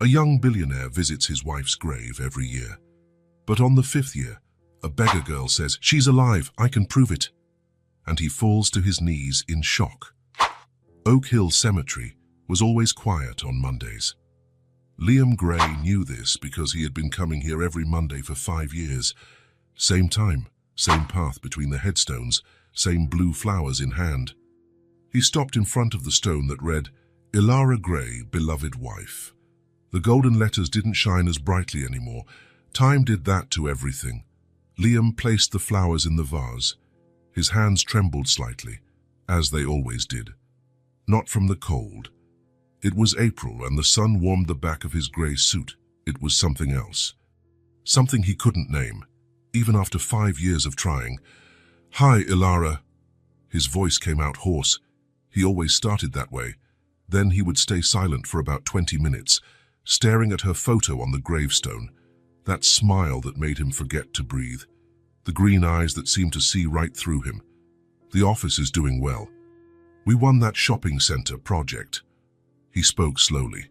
A young billionaire visits his wife's grave every year. But on the 5th year, a beggar girl says, "She's alive, I can prove it." And he falls to his knees in shock. Oak Hill Cemetery was always quiet on Mondays. Liam Gray knew this because he had been coming here every Monday for 5 years. Same time, same path between the headstones, same blue flowers in hand. He stopped in front of the stone that read, "Ilara Gray, beloved wife." The golden letters didn't shine as brightly anymore. Time did that to everything. Liam placed the flowers in the vase. His hands trembled slightly, as they always did. Not from the cold. It was April and the sun warmed the back of his grey suit. It was something else. Something he couldn't name, even after 5 years of trying. "Hi, Ilara." His voice came out hoarse. He always started that way. Then he would stay silent for about 20 minutes, staring at her photo on the gravestone. That smile that made him forget to breathe. The green eyes that seemed to see right through him. "The office is doing well. We won that shopping center project." He spoke slowly,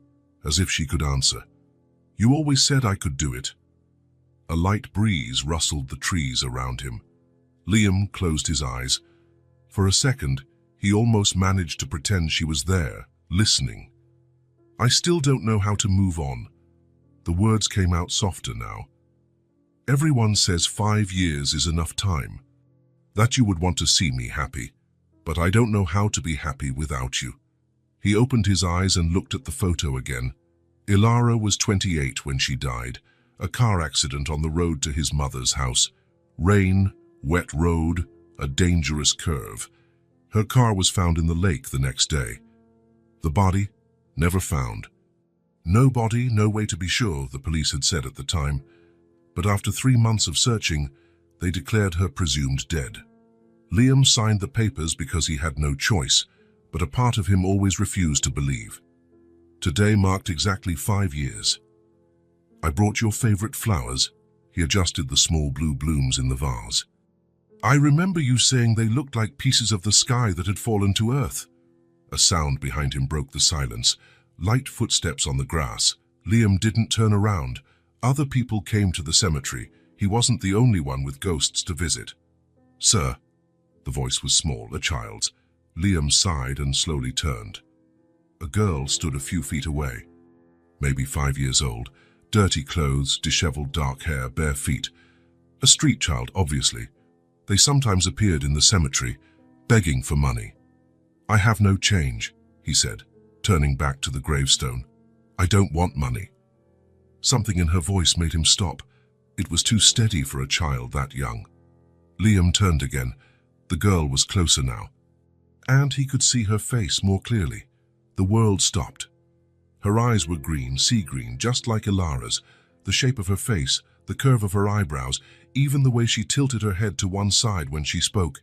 as if she could answer. "You always said I could do it." A light breeze rustled the trees around him. Liam closed his eyes. For a second, he almost managed to pretend she was there, listening. "I still don't know how to move on." The words came out softer now. "Everyone says 5 years is enough time. That you would want to see me happy. But I don't know how to be happy without you." He opened his eyes and looked at the photo again. Ilara was 28 when she died. A car accident on the road to his mother's house. Rain, wet road, a dangerous curve. Her car was found in the lake the next day. The body? Never found. No body, no way to be sure, the police had said at the time. But after 3 months of searching, they declared her presumed dead. Liam signed the papers because he had no choice, but a part of him always refused to believe. Today marked exactly 5 years. "I brought your favorite flowers." He adjusted the small blue blooms in the vase. "I remember you saying they looked like pieces of the sky that had fallen to earth." A sound behind him broke the silence. Light footsteps on the grass. Liam didn't turn around. Other people came to the cemetery. He wasn't the only one with ghosts to visit. "Sir." The voice was small, a child's. Liam sighed and slowly turned. A girl stood a few feet away. Maybe 5 years old. Dirty clothes, disheveled dark hair, bare feet. A street child, obviously. They sometimes appeared in the cemetery, begging for money. "I have no change," he said, turning back to the gravestone. "I don't want money." Something in her voice made him stop. It was too steady for a child that young. Liam turned again. The girl was closer now. And he could see her face more clearly. The world stopped. Her eyes were green, sea green, just like Ilara's. The shape of her face, the curve of her eyebrows, even the way she tilted her head to one side when she spoke.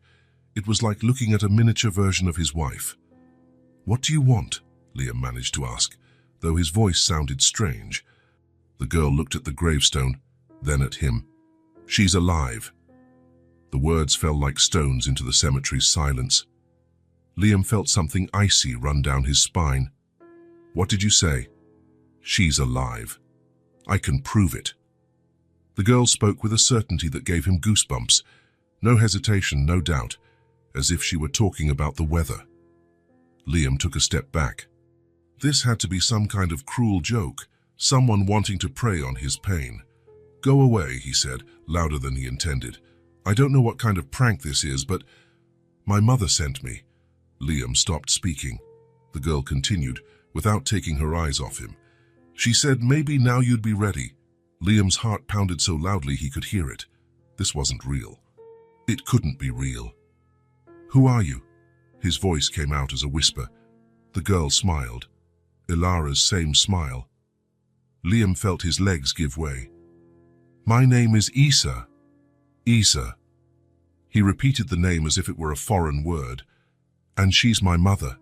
It was like looking at a miniature version of his wife. "What do you want?" Liam managed to ask, though his voice sounded strange. The girl looked at the gravestone, then at him. "She's alive." The words fell like stones into the cemetery's silence. Liam felt something icy run down his spine. "What did you say?" "She's alive. I can prove it." The girl spoke with a certainty that gave him goosebumps. No hesitation, no doubt, as if she were talking about the weather. Liam took a step back. This had to be some kind of cruel joke, someone wanting to prey on his pain. "Go away," he said, louder than he intended. "I don't know what kind of prank this is, but my mother sent me." Liam stopped speaking. The girl continued, without taking her eyes off him. "She said maybe now you'd be ready." Liam's heart pounded so loudly he could hear it. This wasn't real. It couldn't be real. "Who are you?" His voice came out as a whisper. The girl smiled. Ilara's same smile. Liam felt his legs give way. "My name is Isa." "Isa." He repeated the name as if it were a foreign word. "And she's my mother."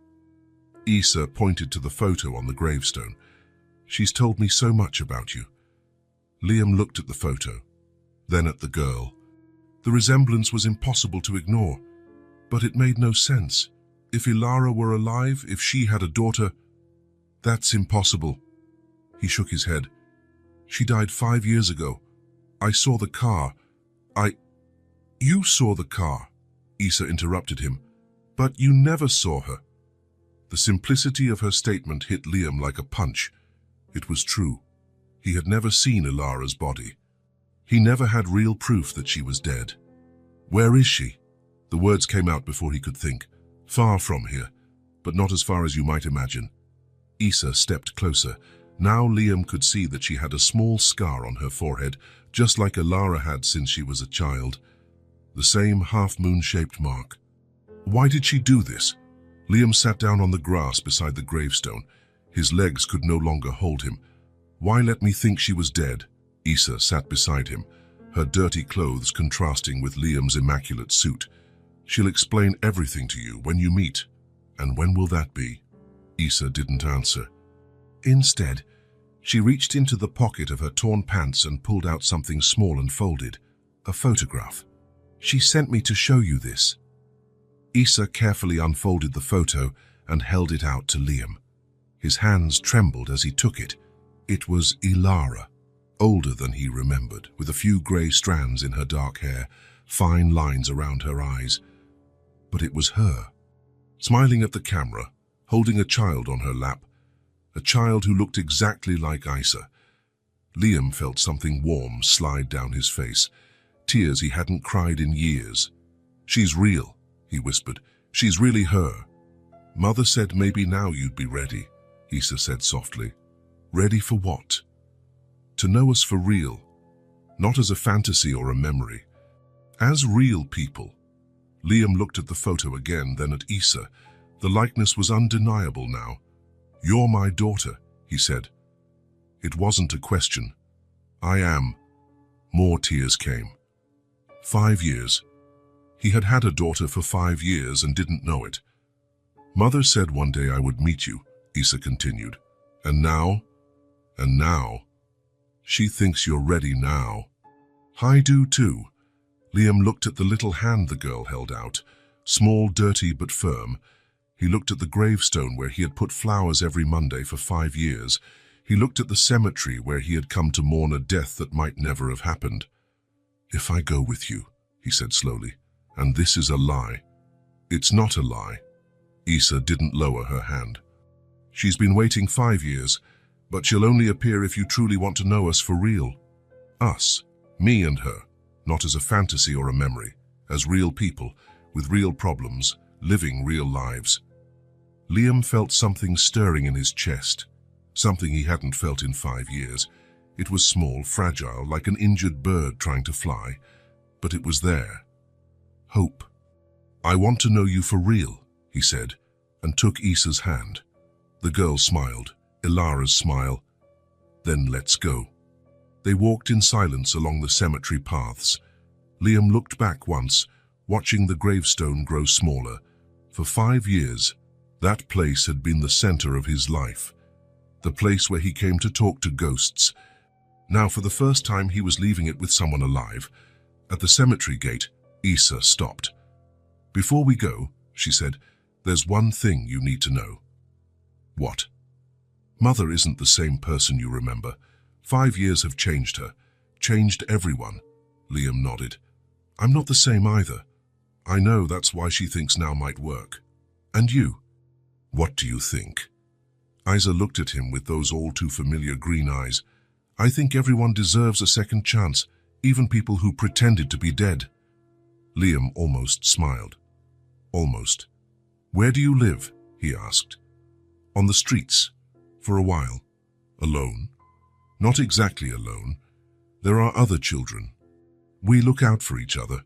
Isa pointed to the photo on the gravestone. "She's told me so much about you." Liam looked at the photo, then at the girl. The resemblance was impossible to ignore, but it made no sense. If Ilara were alive, if she had a daughter, that's impossible. He shook his head. She died 5 years ago. I saw the car. You saw the car, Issa interrupted him, but you never saw her. The simplicity of her statement hit Liam like a punch. It was true. He had never seen Ilara's body. He never had real proof that she was dead. Where is she? The words came out before he could think. Far from here, but not as far as you might imagine. Issa stepped closer. Now Liam could see that she had a small scar on her forehead, just like Ilara had since she was a child. The same half-moon-shaped mark. Why did she do this? Liam sat down on the grass beside the gravestone. His legs could no longer hold him. Why let me think she was dead? Issa sat beside him, her dirty clothes contrasting with Liam's immaculate suit. She'll explain everything to you when you meet. And when will that be? Issa didn't answer. Instead, she reached into the pocket of her torn pants and pulled out something small and folded. A photograph. She sent me to show you this. Issa carefully unfolded the photo and held it out to Liam. His hands trembled as he took it. It was Ilara, older than he remembered, with a few grey strands in her dark hair, fine lines around her eyes. But it was her, smiling at the camera, holding a child on her lap, a child who looked exactly like Issa. Liam felt something warm slide down his face, tears he hadn't cried in years. She's real, he whispered. She's really her. Mother said maybe now you'd be ready, Issa said softly. Ready for what? To know us for real, not as a fantasy or a memory. As real people. Liam looked at the photo again, then at Issa. The likeness was undeniable now. You're my daughter, he said. It wasn't a question. I am. More tears came. 5 years. He had had a daughter for 5 years and didn't know it. Mother said one day I would meet you, Issa continued. And now? She thinks you're ready now. I do too. Liam looked at the little hand the girl held out, small, dirty but firm. He looked at the gravestone where he had put flowers every Monday for 5 years. He looked at the cemetery where he had come to mourn a death that might never have happened. If I go with you, he said slowly, and this is a lie. It's not a lie. Issa didn't lower her hand. She's been waiting 5 years, but she'll only appear if you truly want to know us for real. Us, me and her, not as a fantasy or a memory, as real people, with real problems, living real lives. Liam felt something stirring in his chest, something he hadn't felt in 5 years. It was small, fragile, like an injured bird trying to fly, but it was there. Hope. I want to know you for real, he said, and took Issa's hand. The girl smiled, Ilara's smile. Then let's go. They walked in silence along the cemetery paths. Liam looked back once, watching the gravestone grow smaller. For 5 years, that place had been the center of his life, the place where he came to talk to ghosts. Now, for the first time, he was leaving it with someone alive. At the cemetery gate, Issa stopped. Before we go, she said, there's one thing you need to know. What? Mother isn't the same person you remember. 5 years have changed her, changed everyone. Liam nodded. I'm not the same either. I know that's why she thinks now might work. And you? What do you think? Issa looked at him with those all-too-familiar green eyes. I think everyone deserves a second chance, even people who pretended to be dead. Liam almost smiled. Almost. Where do you live? He asked. On the streets. For a while. Alone? Not exactly alone. There are other children. We look out for each other.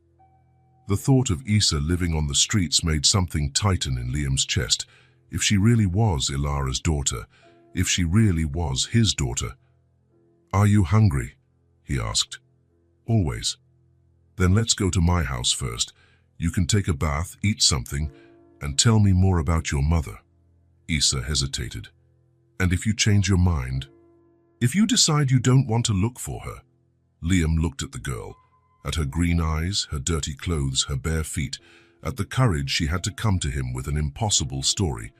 The thought of Issa living on the streets made something tighten in Liam's chest. If she really was Ilara's daughter, if she really was his daughter. Are you hungry? He asked. Always. Then let's go to my house first. You can take a bath, eat something, and tell me more about your mother. Issa hesitated. And if you change your mind? If you decide you don't want to look for her? Liam looked at the girl, at her green eyes, her dirty clothes, her bare feet, at the courage she had to come to him with an impossible story.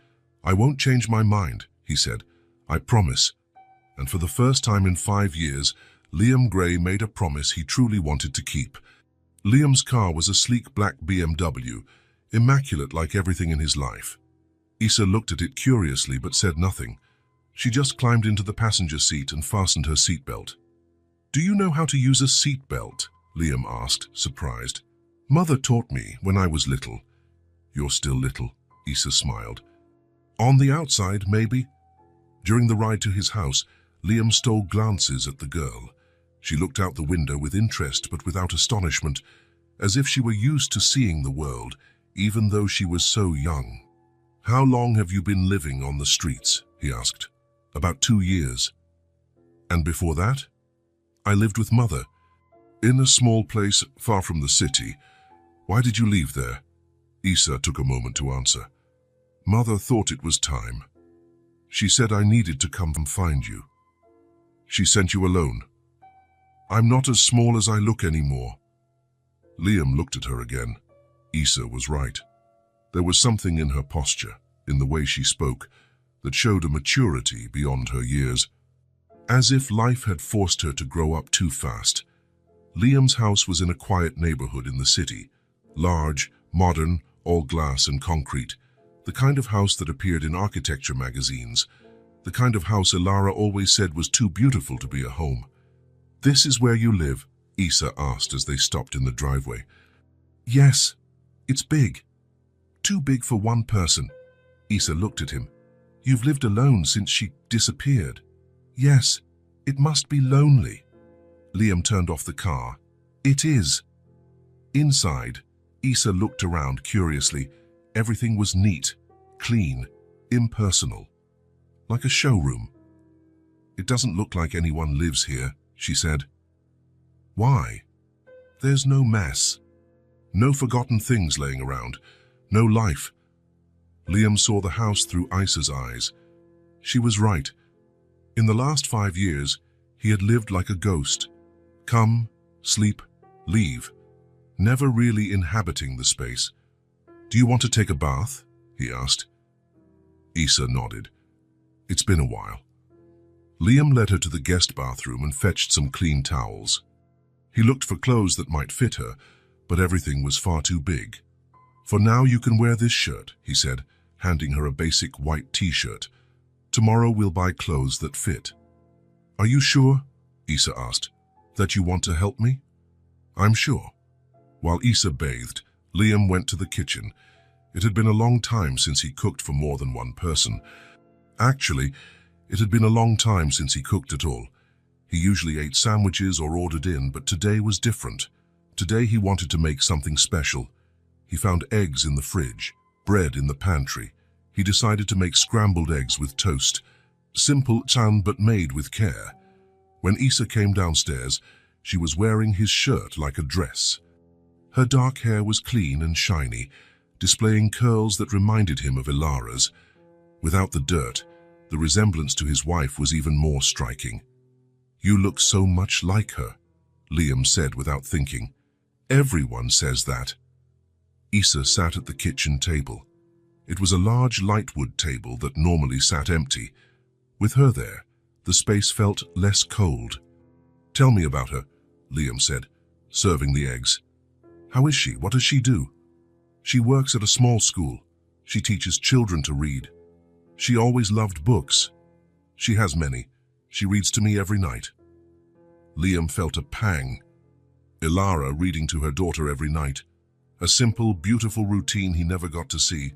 I won't change my mind, he said. I promise. And for the first time in 5 years, Liam Gray made a promise he truly wanted to keep. Liam's car was a sleek black BMW, immaculate like everything in his life. Issa looked at it curiously but said nothing. She just climbed into the passenger seat and fastened her seatbelt. "Do you know how to use a seatbelt?" Liam asked, surprised. "Mother taught me when I was little." "You're still little," Issa smiled. "On the outside, maybe." During the ride to his house, Liam stole glances at the girl. She looked out the window with interest but without astonishment, as if she were used to seeing the world, even though she was so young. "How long have you been living on the streets?" he asked. "About 2 years." "And before that?" "I lived with Mother, in a small place far from the city." "Why did you leave there?" Issa took a moment to answer. "Mother thought it was time. She said I needed to come and find you." "She sent you alone?" "I'm not as small as I look anymore." Liam looked at her again. Issa was right. There was something in her posture, in the way she spoke, that showed a maturity beyond her years. As if life had forced her to grow up too fast. Liam's house was in a quiet neighborhood in the city. Large, modern, all glass and concrete. The kind of house that appeared in architecture magazines. The kind of house Ilara always said was too beautiful to be a home. "This is where you live?" Issa asked as they stopped in the driveway. "Yes, it's big. Too big for one person." Issa looked at him. "You've lived alone since she disappeared." "Yes, it must be lonely." Liam turned off the car. "It is." Inside, Issa looked around curiously. Everything was neat, clean, impersonal. Like a showroom. "It doesn't look like anyone lives here," she said. "Why?" "There's no mess. No forgotten things laying around. No life." Liam saw the house through Issa's eyes. She was right. In the last 5 years, he had lived like a ghost. Come, sleep, leave. Never really inhabiting the space. "Do you want to take a bath?" he asked. Issa nodded. "It's been a while." Liam led her to the guest bathroom and fetched some clean towels. He looked for clothes that might fit her, but everything was far too big. "For now you can wear this shirt," he said, handing her a basic white t-shirt. "Tomorrow we'll buy clothes that fit." "Are you sure," Issa asked, "that you want to help me?" "I'm sure." While Issa bathed, Liam went to the kitchen. It had been a long time since he cooked for more than one person. Actually, it had been a long time since he cooked at all. He usually ate sandwiches or ordered in, but today was different. Today he wanted to make something special. He found eggs in the fridge, bread in the pantry. He decided to make scrambled eggs with toast. Simple, but made with care. When Issa came downstairs, she was wearing his shirt like a dress. Her dark hair was clean and shiny, displaying curls that reminded him of Ilara's. Without the dirt, the resemblance to his wife was even more striking. "You look so much like her," Liam said without thinking. "Everyone says that." Issa sat at the kitchen table. It was a large lightwood table that normally sat empty. With her there, the space felt less cold. "Tell me about her," Liam said, serving the eggs. "How is she? What does she do?" "She works at a small school. She teaches children to read. She always loved books. She has many. She reads to me every night." Liam felt a pang. Ilara reading to her daughter every night. A simple, beautiful routine he never got to see.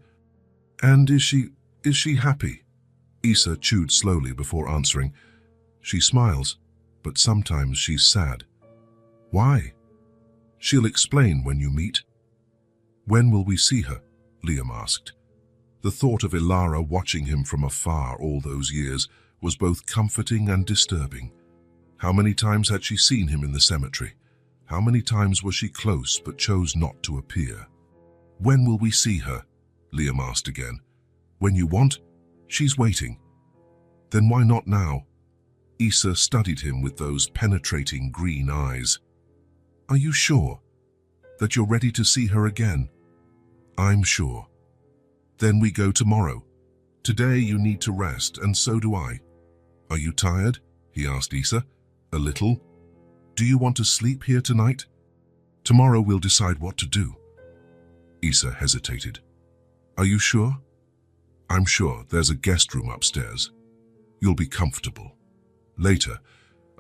"And is she happy?" Issa chewed slowly before answering. "She smiles, but sometimes she's sad." "Why?" "She'll explain when you meet." "When will we see her?" Liam asked. The thought of Ilara watching him from afar all those years was both comforting and disturbing. How many times had she seen him in the cemetery? How many times was she close but chose not to appear? "When will we see her?" Liam asked again. "When you want? She's waiting." "Then why not now?" Issa studied him with those penetrating green eyes. "Are you sure that you're ready to see her again?" "I'm sure." "Then we go tomorrow. Today you need to rest, and so do I." "Are you tired?" he asked Isa. A little. Do you want to sleep here tonight? Tomorrow we'll decide what to do. Isa hesitated. Are you sure? I'm sure. There's a guest room upstairs. You'll be comfortable. Later,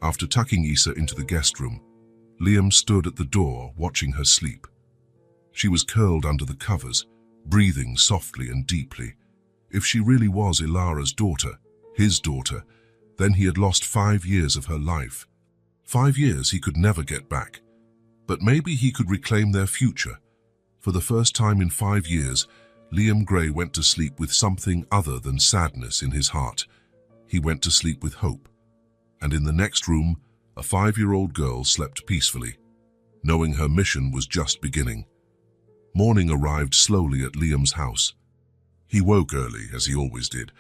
after tucking Isa into the guest room, Liam stood at the door watching her sleep. She was curled under the covers, breathing softly and deeply. If she really was Ilara's daughter, his daughter, then he had lost 5 years of her life. 5 years he could never get back. But maybe he could reclaim their future. For the first time in 5 years, Liam Gray went to sleep with something other than sadness in his heart. He went to sleep with hope. And in the next room, a 5-year-old girl slept peacefully, knowing her mission was just beginning. Morning arrived slowly at Liam's house. He woke early, as he always did.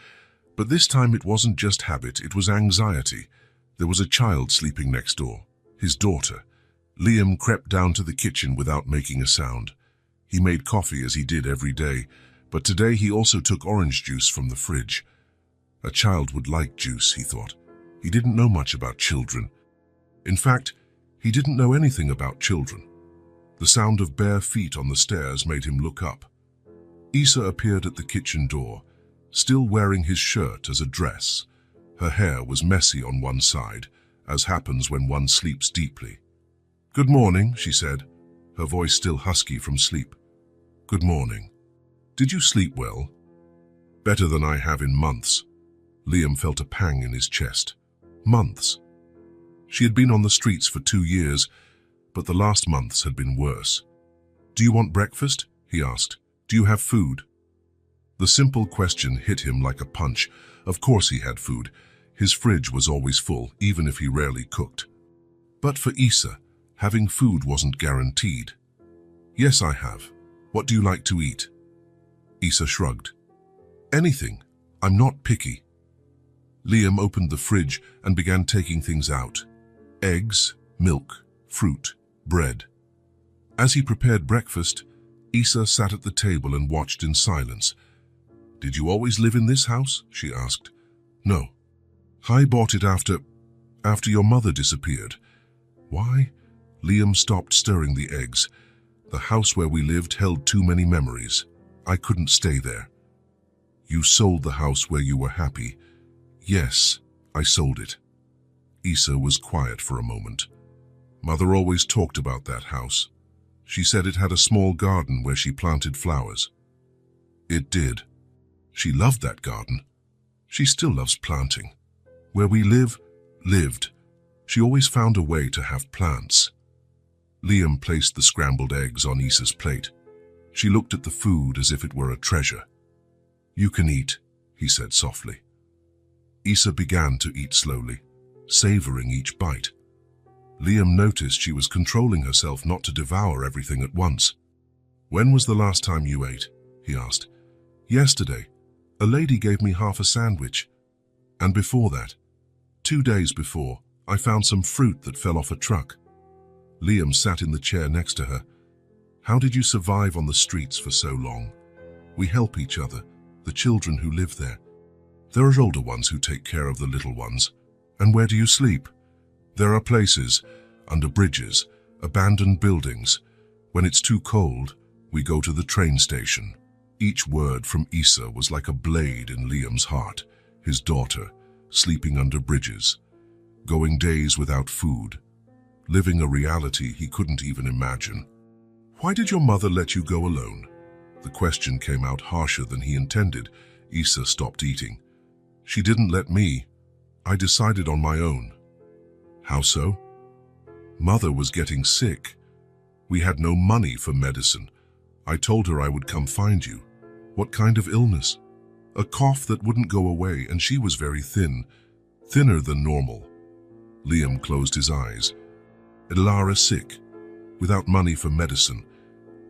But this time it wasn't just habit, it was anxiety. There was a child sleeping next door, his daughter. Liam crept down to the kitchen without making a sound. He made coffee as he did every day, but today he also took orange juice from the fridge. A child would like juice, he thought. He didn't know much about children. In fact, he didn't know anything about children. The sound of bare feet on the stairs made him look up. Isa appeared at the kitchen door, still wearing his shirt as a dress. Her hair was messy on one side, as happens when one sleeps deeply. "Good morning," she said, her voice still husky from sleep. "Good morning. Did you sleep well?" "Better than I have in months." Liam felt a pang in his chest. Months. She had been on the streets for 2 years, but the last months had been worse. "Do you want breakfast?" he asked. "Do you have food?" The simple question hit him like a punch. Of course he had food. His fridge was always full, even if he rarely cooked. But for Isa, having food wasn't guaranteed. "Yes, I have. What do you like to eat?" Isa shrugged. "Anything. I'm not picky." Liam opened the fridge and began taking things out. Eggs, milk, fruit, bread. As he prepared breakfast, Isa sat at the table and watched in silence. "Did you always live in this house?" she asked. "No. I bought it after your mother disappeared." "Why?" Liam stopped stirring the eggs. "The house where we lived held too many memories. I couldn't stay there." "You sold the house where you were happy." "Yes, I sold it." Isa was quiet for a moment. Mother always talked about that house. She said it had a small garden where she planted flowers. It did. She loved that garden. She still loves planting. Where we lived. She always found a way to have plants. Liam placed the scrambled eggs on Isa's plate. She looked at the food as if it were a treasure. "You can eat," he said softly. Isa began to eat slowly, savoring each bite. Liam noticed she was controlling herself not to devour everything at once. "When was the last time you ate?" he asked. "Yesterday. A lady gave me half a sandwich. And before that, 2 days before, I found some fruit that fell off a truck." Liam sat in the chair next to her. "How did you survive on the streets for so long?" "We help each other, the children who live there. There are older ones who take care of the little ones." "And where do you sleep?" "There are places, under bridges, abandoned buildings. When it's too cold, we go to the train station." Each word from Isa was like a blade in Liam's heart. His daughter, sleeping under bridges, going days without food, living a reality he couldn't even imagine. "Why did your mother let you go alone?" The question came out harsher than he intended. Isa stopped eating. "She didn't let me. I decided on my own." "How so?" "Mother was getting sick. We had no money for medicine. I told her I would come find you." "What kind of illness?" "A cough that wouldn't go away, and she was very thin, thinner than normal." Liam closed his eyes. Ilara sick, without money for medicine,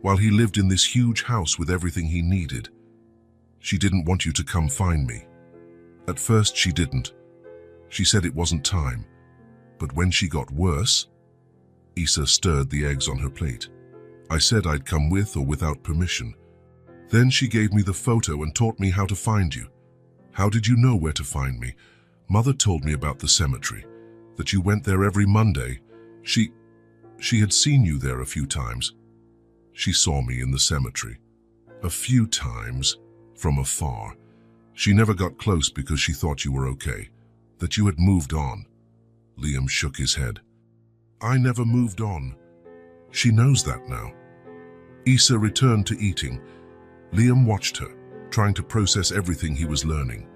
while he lived in this huge house with everything he needed. "She didn't want you to come find me." "At first she didn't. She said it wasn't time. But when she got worse..." Isa stirred the eggs on her plate. "I said I'd come with or without permission. Then she gave me the photo and taught me how to find you." "How did you know where to find me?" "Mother told me about the cemetery. that you went there every Monday. She had seen you there a few times. She saw me in the cemetery. A few times, from afar. She never got close because she thought you were okay, that you had moved on. Liam shook his head. I never moved on. She knows that now. Issa returned to eating. Liam watched her, trying to process everything he was learning.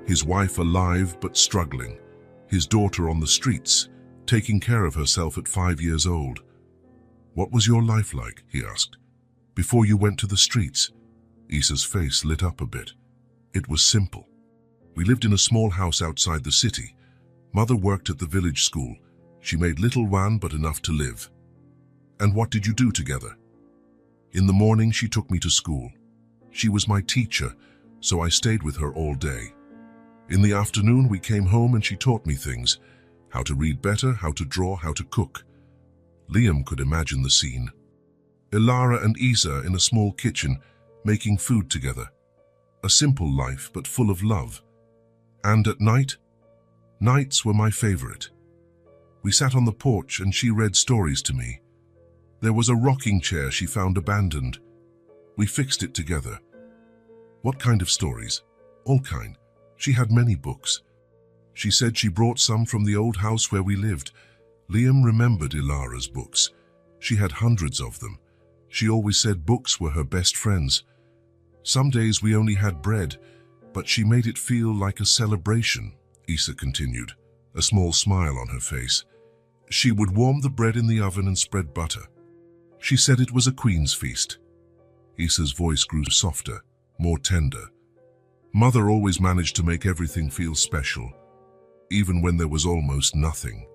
His wife alive but struggling. His daughter on the streets, taking care of herself at 5 years old. What was your life like, he asked, before you went to the streets? Issa's face lit up a bit. It was simple. We lived in a small house outside the city. Mother worked at the village school. She made little wan but enough to live. And what did you do together? In the morning she took me to school. She was my teacher, so I stayed with her all day. In the afternoon we came home and she taught me things. How to read better, how to draw, how to cook. Liam could imagine the scene. Ilara and Issa in a small kitchen, making food together. A simple life, but full of love. And at night? Nights were my favorite. We sat on the porch and she read stories to me. There was a rocking chair she found abandoned. We fixed it together. What kind of stories? All kind. She had many books. She said she brought some from the old house where we lived. Liam remembered Ilara's books. She had hundreds of them. She always said books were her best friends. Some days we only had bread, but she made it feel like a celebration, Issa continued, a small smile on her face. She would warm the bread in the oven and spread butter. She said it was a queen's feast. Issa's voice grew softer, more tender. Mother always managed to make everything feel special, even when there was almost nothing.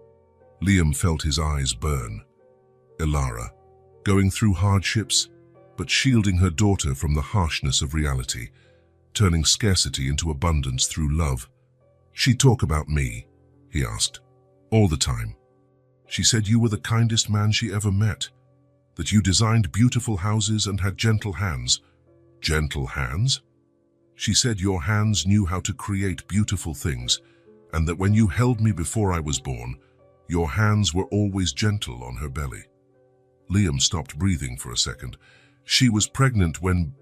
Liam felt his eyes burn. Ilara, going through hardships, but shielding her daughter from the harshness of reality, turning scarcity into abundance through love. She'd talk about me, he asked, all the time. She said you were the kindest man she ever met, that you designed beautiful houses and had gentle hands. Gentle hands? She said your hands knew how to create beautiful things, and that when you held me before I was born, your hands were always gentle on her belly. Liam stopped breathing for a second. She was pregnant when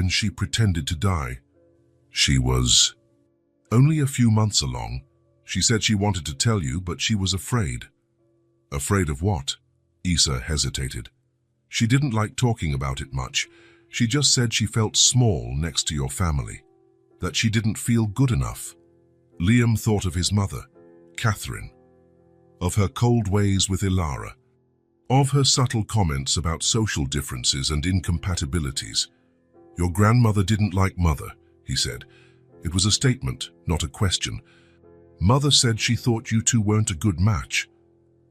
she pretended to die. She was only a few months along. She said she wanted to tell you, but she was afraid. Afraid of what? Issa hesitated. She didn't like talking about it much. She just said she felt small next to your family, that she didn't feel good enough. Liam thought of his mother, Catherine, of her cold ways with Ilara, of her subtle comments about social differences and incompatibilities. Your grandmother didn't like Mother, he said. It was a statement, not a question. Mother said she thought you two weren't a good match.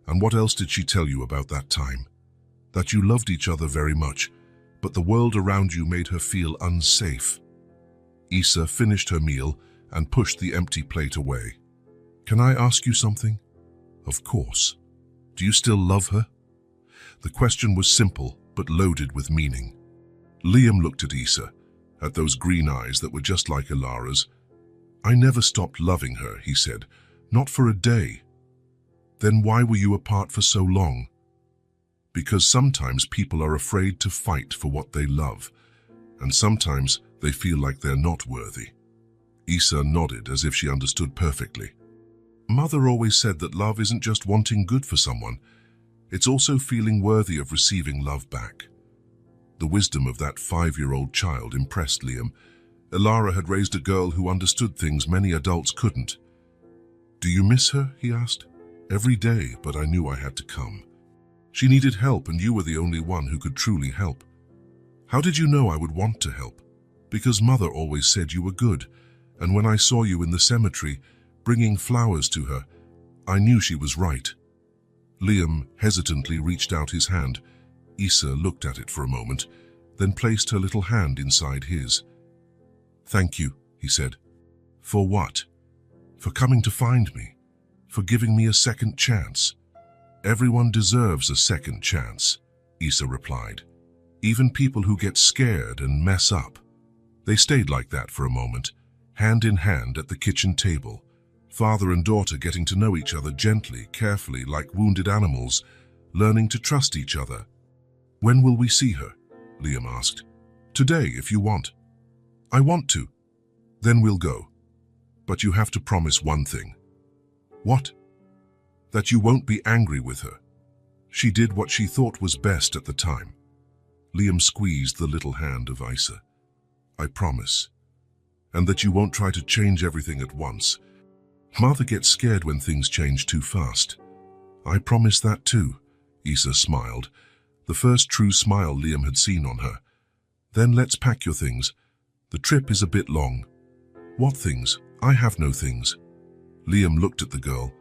And what else did she tell you about that time? That you loved each other very much, but the world around you made her feel unsafe. Issa finished her meal and pushed the empty plate away. Can I ask you something? Of course. Do you still love her? The question was simple, but loaded with meaning. Liam looked at Issa, at those green eyes that were just like Ilara's. I never stopped loving her, he said. Not for a day. Then why were you apart for so long? Because sometimes people are afraid to fight for what they love, and sometimes they feel like they're not worthy. Issa nodded as if she understood perfectly. Mother always said that love isn't just wanting good for someone, it's also feeling worthy of receiving love back. The wisdom of that 5-year-old child impressed Liam. Ilara had raised a girl who understood things many adults couldn't. Do you miss her? He asked. Every day, but I knew I had to come. She needed help and you were the only one who could truly help. How did you know I would want to help? Because Mother always said you were good, and when I saw you in the cemetery, bringing flowers to her, I knew she was right. Liam hesitantly reached out his hand. Issa looked at it for a moment, then placed her little hand inside his. Thank you, he said. For what? For coming to find me. For giving me a second chance. Everyone deserves a second chance, Issa replied. Even people who get scared and mess up. They stayed like that for a moment, hand in hand at the kitchen table. Father and daughter getting to know each other gently, carefully, like wounded animals, learning to trust each other. "When will we see her?" Liam asked. "Today, if you want." "I want to." "Then we'll go. But you have to promise one thing." "What?" "That you won't be angry with her. She did what she thought was best at the time." Liam squeezed the little hand of Isa. "I promise. And that you won't try to change everything at once. Mother gets scared when things change too fast." "I promise that too." Isa smiled, the first true smile Liam had seen on her. "Then let's pack your things. The trip is a bit long." "What things? I have no things." Liam looked at the girl.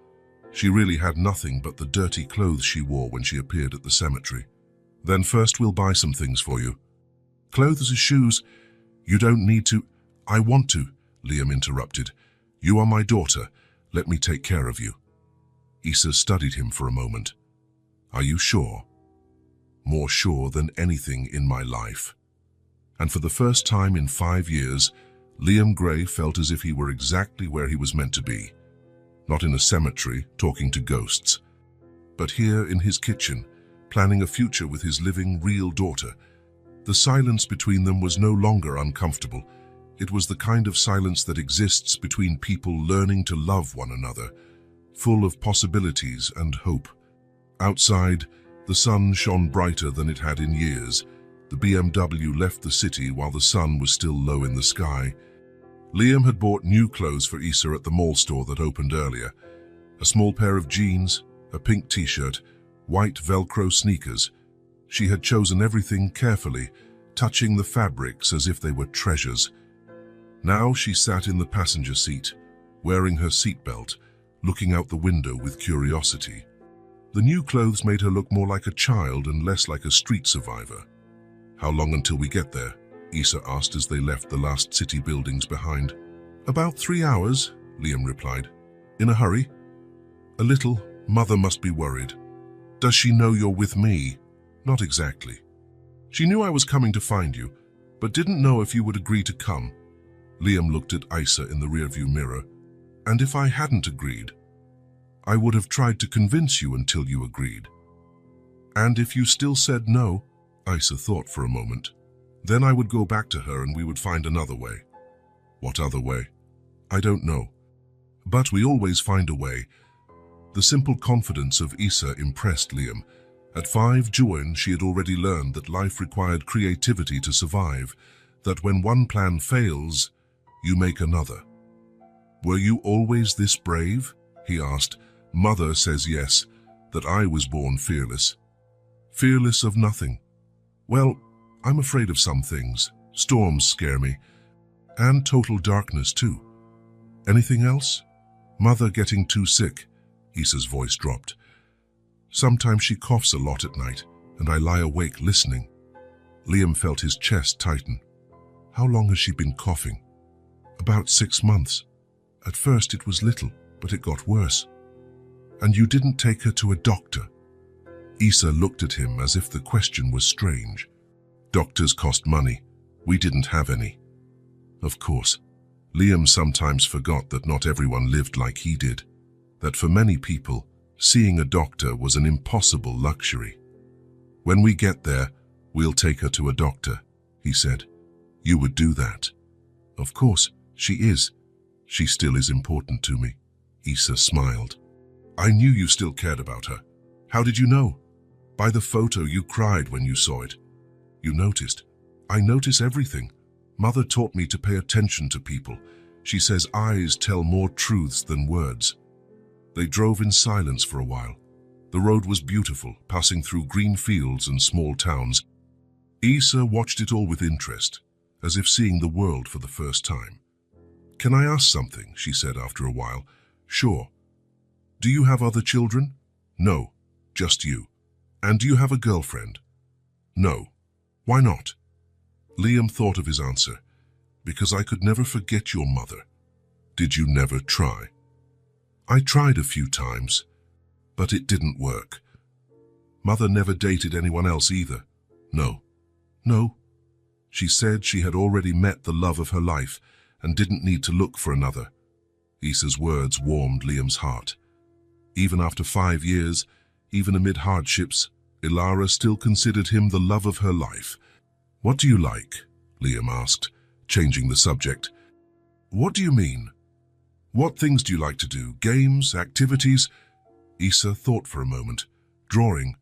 She really had nothing but the dirty clothes she wore when she appeared at the cemetery. "Then first we'll buy some things for you." "Clothes and shoes? You don't need to." "I want to," Liam interrupted. "You are my daughter. Let me take care of you." Isa studied him for a moment. "Are you sure?" "More sure than anything in my life." And for the first time in 5 years, Liam Gray felt as if he were exactly where he was meant to be. Not in a cemetery, talking to ghosts, but here in his kitchen, planning a future with his living, real daughter. The silence between them was no longer uncomfortable. It was the kind of silence that exists between people learning to love one another, full of possibilities and hope. Outside, the sun shone brighter than it had in years. The BMW left the city while the sun was still low in the sky. Liam had bought new clothes for Isa at the mall store that opened earlier. A small pair of jeans, a pink t-shirt, white Velcro sneakers. She had chosen everything carefully, touching the fabrics as if they were treasures. Now she sat in the passenger seat, wearing her seatbelt, looking out the window with curiosity. The new clothes made her look more like a child and less like a street survivor. "How long until we get there?" Isa asked as they left the last city buildings behind. "About 3 hours," Liam replied. "In a hurry?" "A little. Mother must be worried." "Does she know you're with me?" "Not exactly. She knew I was coming to find you, but didn't know if you would agree to come." Liam looked at Isa in the rearview mirror. "And if I hadn't agreed?" "I would have tried to convince you until you agreed." "And if you still said no?" Isa thought for a moment. "Then I would go back to her and we would find another way." "What other way?" "I don't know. But we always find a way." The simple confidence of Isa impressed Liam. At 5 Juin, she had already learned that life required creativity to survive, that when one plan fails, you make another. "Were you always this brave?" he asked. "Mother says yes, that I was born fearless." "Fearless of nothing." "Well, I'm afraid of some things. Storms scare me. And total darkness too." "Anything else?" "Mother getting too sick." Isa's voice dropped. "Sometimes she coughs a lot at night, and I lie awake listening." Liam felt his chest tighten. "How long has she been coughing?" "About 6 months. At first it was little, but it got worse." "And you didn't take her to a doctor?" Isa looked at him as if the question was strange. "Doctors cost money. We didn't have any." Of course. Liam sometimes forgot that not everyone lived like he did, that for many people, seeing a doctor was an impossible luxury. "When we get there, we'll take her to a doctor," he said. "You would do that?" "Of course, she is. She still is important to me." Isa smiled. "I knew you still cared about her. How did you know?" "By the photo, you cried when you saw it." "You noticed?" "I notice everything. Mother taught me to pay attention to people. She says eyes tell more truths than words." They drove in silence for a while. The road was beautiful, passing through green fields and small towns. Isa watched it all with interest, as if seeing the world for the first time. "Can I ask something?" she said after a while. "Sure." "Do you have other children?" "No, just you." "And do you have a girlfriend?" "No." "Why not?" Liam thought of his answer. "Because I could never forget your mother." "Did you never try?" "I tried a few times, but it didn't work." "Mother never dated anyone else either?" "No." "No." She said she had already met the love of her life and didn't need to look for another. Issa's words warmed Liam's heart. Even after 5 years, even amid hardships, Ilara still considered him the love of her life. "What do you like?" Liam asked, changing the subject. "What do you mean? What things do you like to do? Games, activities?" Issa thought for a moment. "Drawing.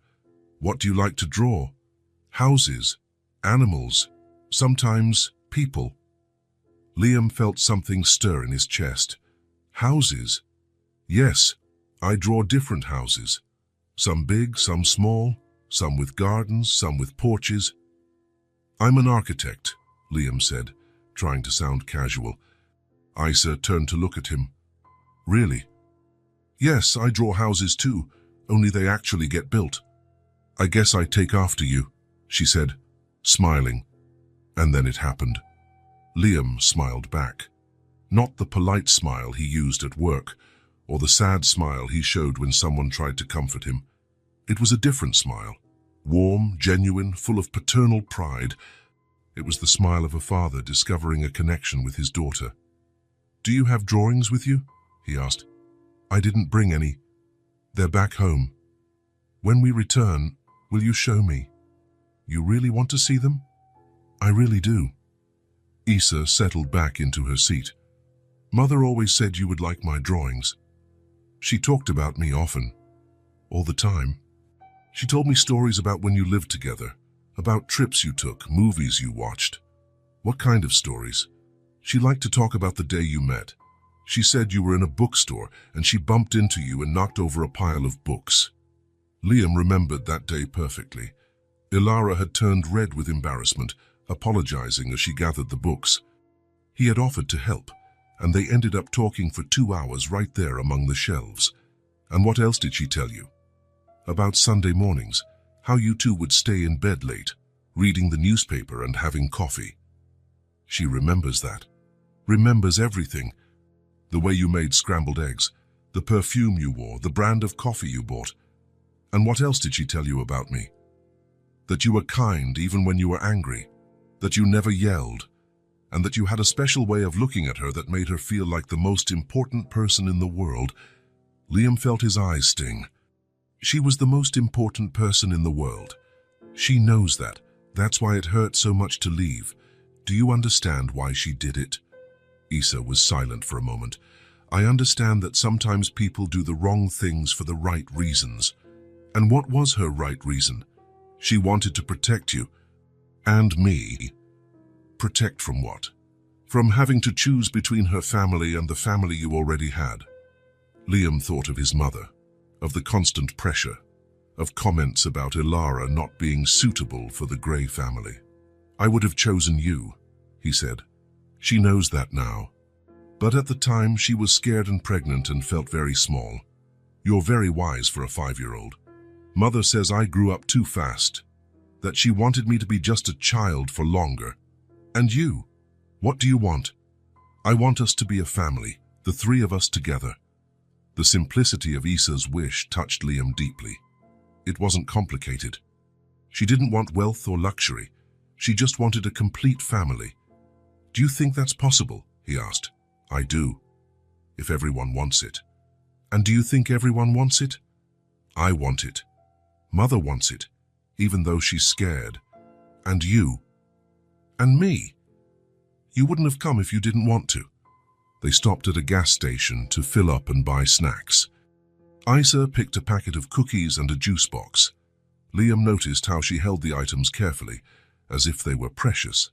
What do you like to draw? Houses, animals, sometimes people." Liam felt something stir in his chest. "Houses? Yes, I draw different houses. Some big, some small, some with gardens, some with porches." "I'm an architect," Liam said, trying to sound casual. Issa turned to look at him. "Really?" "Yes, I draw houses too, only they actually get built." "I guess I take after you," she said, smiling. And then it happened. Liam smiled back. Not the polite smile he used at work, or the sad smile he showed when someone tried to comfort him. It was a different smile. Warm, genuine, full of paternal pride. It was the smile of a father discovering a connection with his daughter. "Do you have drawings with you?" he asked. "I didn't bring any. They're back home. When we return, will you show me? You really want to see them?" "I really do." Issa settled back into her seat. "Mother always said you would like my drawings. She talked about me often, all the time. She told me stories about when you lived together, about trips you took, movies you watched." "What kind of stories?" "She liked to talk about the day you met. She said you were in a bookstore and she bumped into you and knocked over a pile of books." Liam remembered that day perfectly. Ilara had turned red with embarrassment, apologizing as she gathered the books. He had offered to help, and they ended up talking for 2 hours right there among the shelves. "And what else did she tell you?" "About Sunday mornings, how you two would stay in bed late, reading the newspaper and having coffee." She remembers that. Remembers everything. The way you made scrambled eggs, the perfume you wore, the brand of coffee you bought. "And what else did she tell you about me?" "That you were kind even when you were angry, that you never yelled, and that you had a special way of looking at her that made her feel like the most important person in the world." Liam felt his eyes sting. She was the most important person in the world. She knows that. That's why it hurt so much to leave. Do you understand why she did it? Issa was silent for a moment. "I understand that sometimes people do the wrong things for the right reasons." "And what was her right reason?" "She wanted to protect you." "And me." "Protect from what?" "From having to choose between her family and the family you already had." Liam thought of his mother, of the constant pressure, of comments about Ilara not being suitable for the Grey family. "I would have chosen you," he said. "She knows that now. But at the time, she was scared and pregnant and felt very small. You're very wise for a 5-year-old. Mother says I grew up too fast, that she wanted me to be just a child for longer. And you? What do you want?" "I want us to be a family, the 3 of us together." The simplicity of Issa's wish touched Liam deeply. It wasn't complicated. She didn't want wealth or luxury. She just wanted a complete family. "Do you think that's possible?" he asked. "I do, if everyone wants it." "And do you think everyone wants it?" "I want it. Mother wants it, even though she's scared. And you. And me. You wouldn't have come if you didn't want to." They stopped at a gas station to fill up and buy snacks. Issa picked a packet of cookies and a juice box. Liam noticed how she held the items carefully, as if they were precious.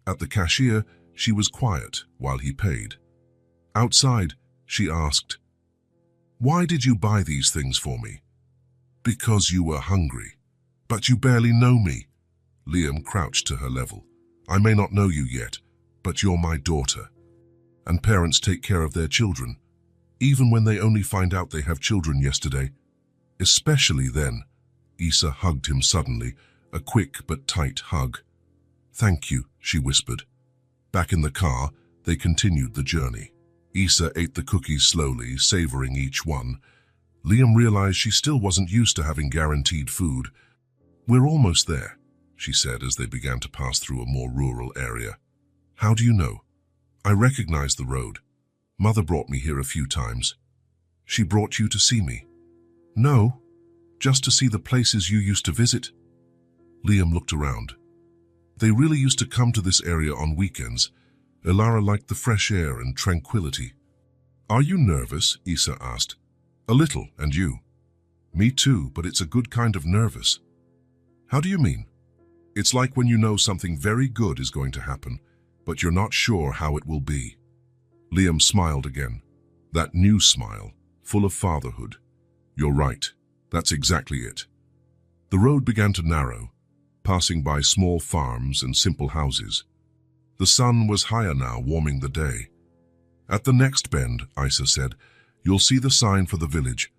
At the cashier, she was quiet while he paid. Outside, she asked, "Why did you buy these things for me?" "Because you were hungry." "But you barely know me." Liam crouched to her level. "I may not know you yet, but you're my daughter. And parents take care of their children, even when they only find out they have children yesterday. Especially then." Issa hugged him suddenly, a quick but tight hug. "Thank you," she whispered. Back in the car, they continued the journey. Issa ate the cookies slowly, savoring each one. Liam realized she still wasn't used to having guaranteed food. "We're almost there," she said as they began to pass through a more rural area. "How do you know?" "I recognize the road. Mother brought me here a few times. She brought you to see me? No, just to see the places you used to visit. Liam looked around. They really used to come to this area on weekends. Ilara liked the fresh air and tranquility. Are you nervous? Isa asked. A little, and you? Me too, but it's a good kind of nervous. How do you mean? It's like when you know something very good is going to happen, but you're not sure how it will be. Liam smiled again. That new smile, full of fatherhood. You're right. That's exactly it. The road began to narrow, passing by small farms and simple houses. The sun was higher now, warming the day. At the next bend, Isa said, you'll see the sign for the village.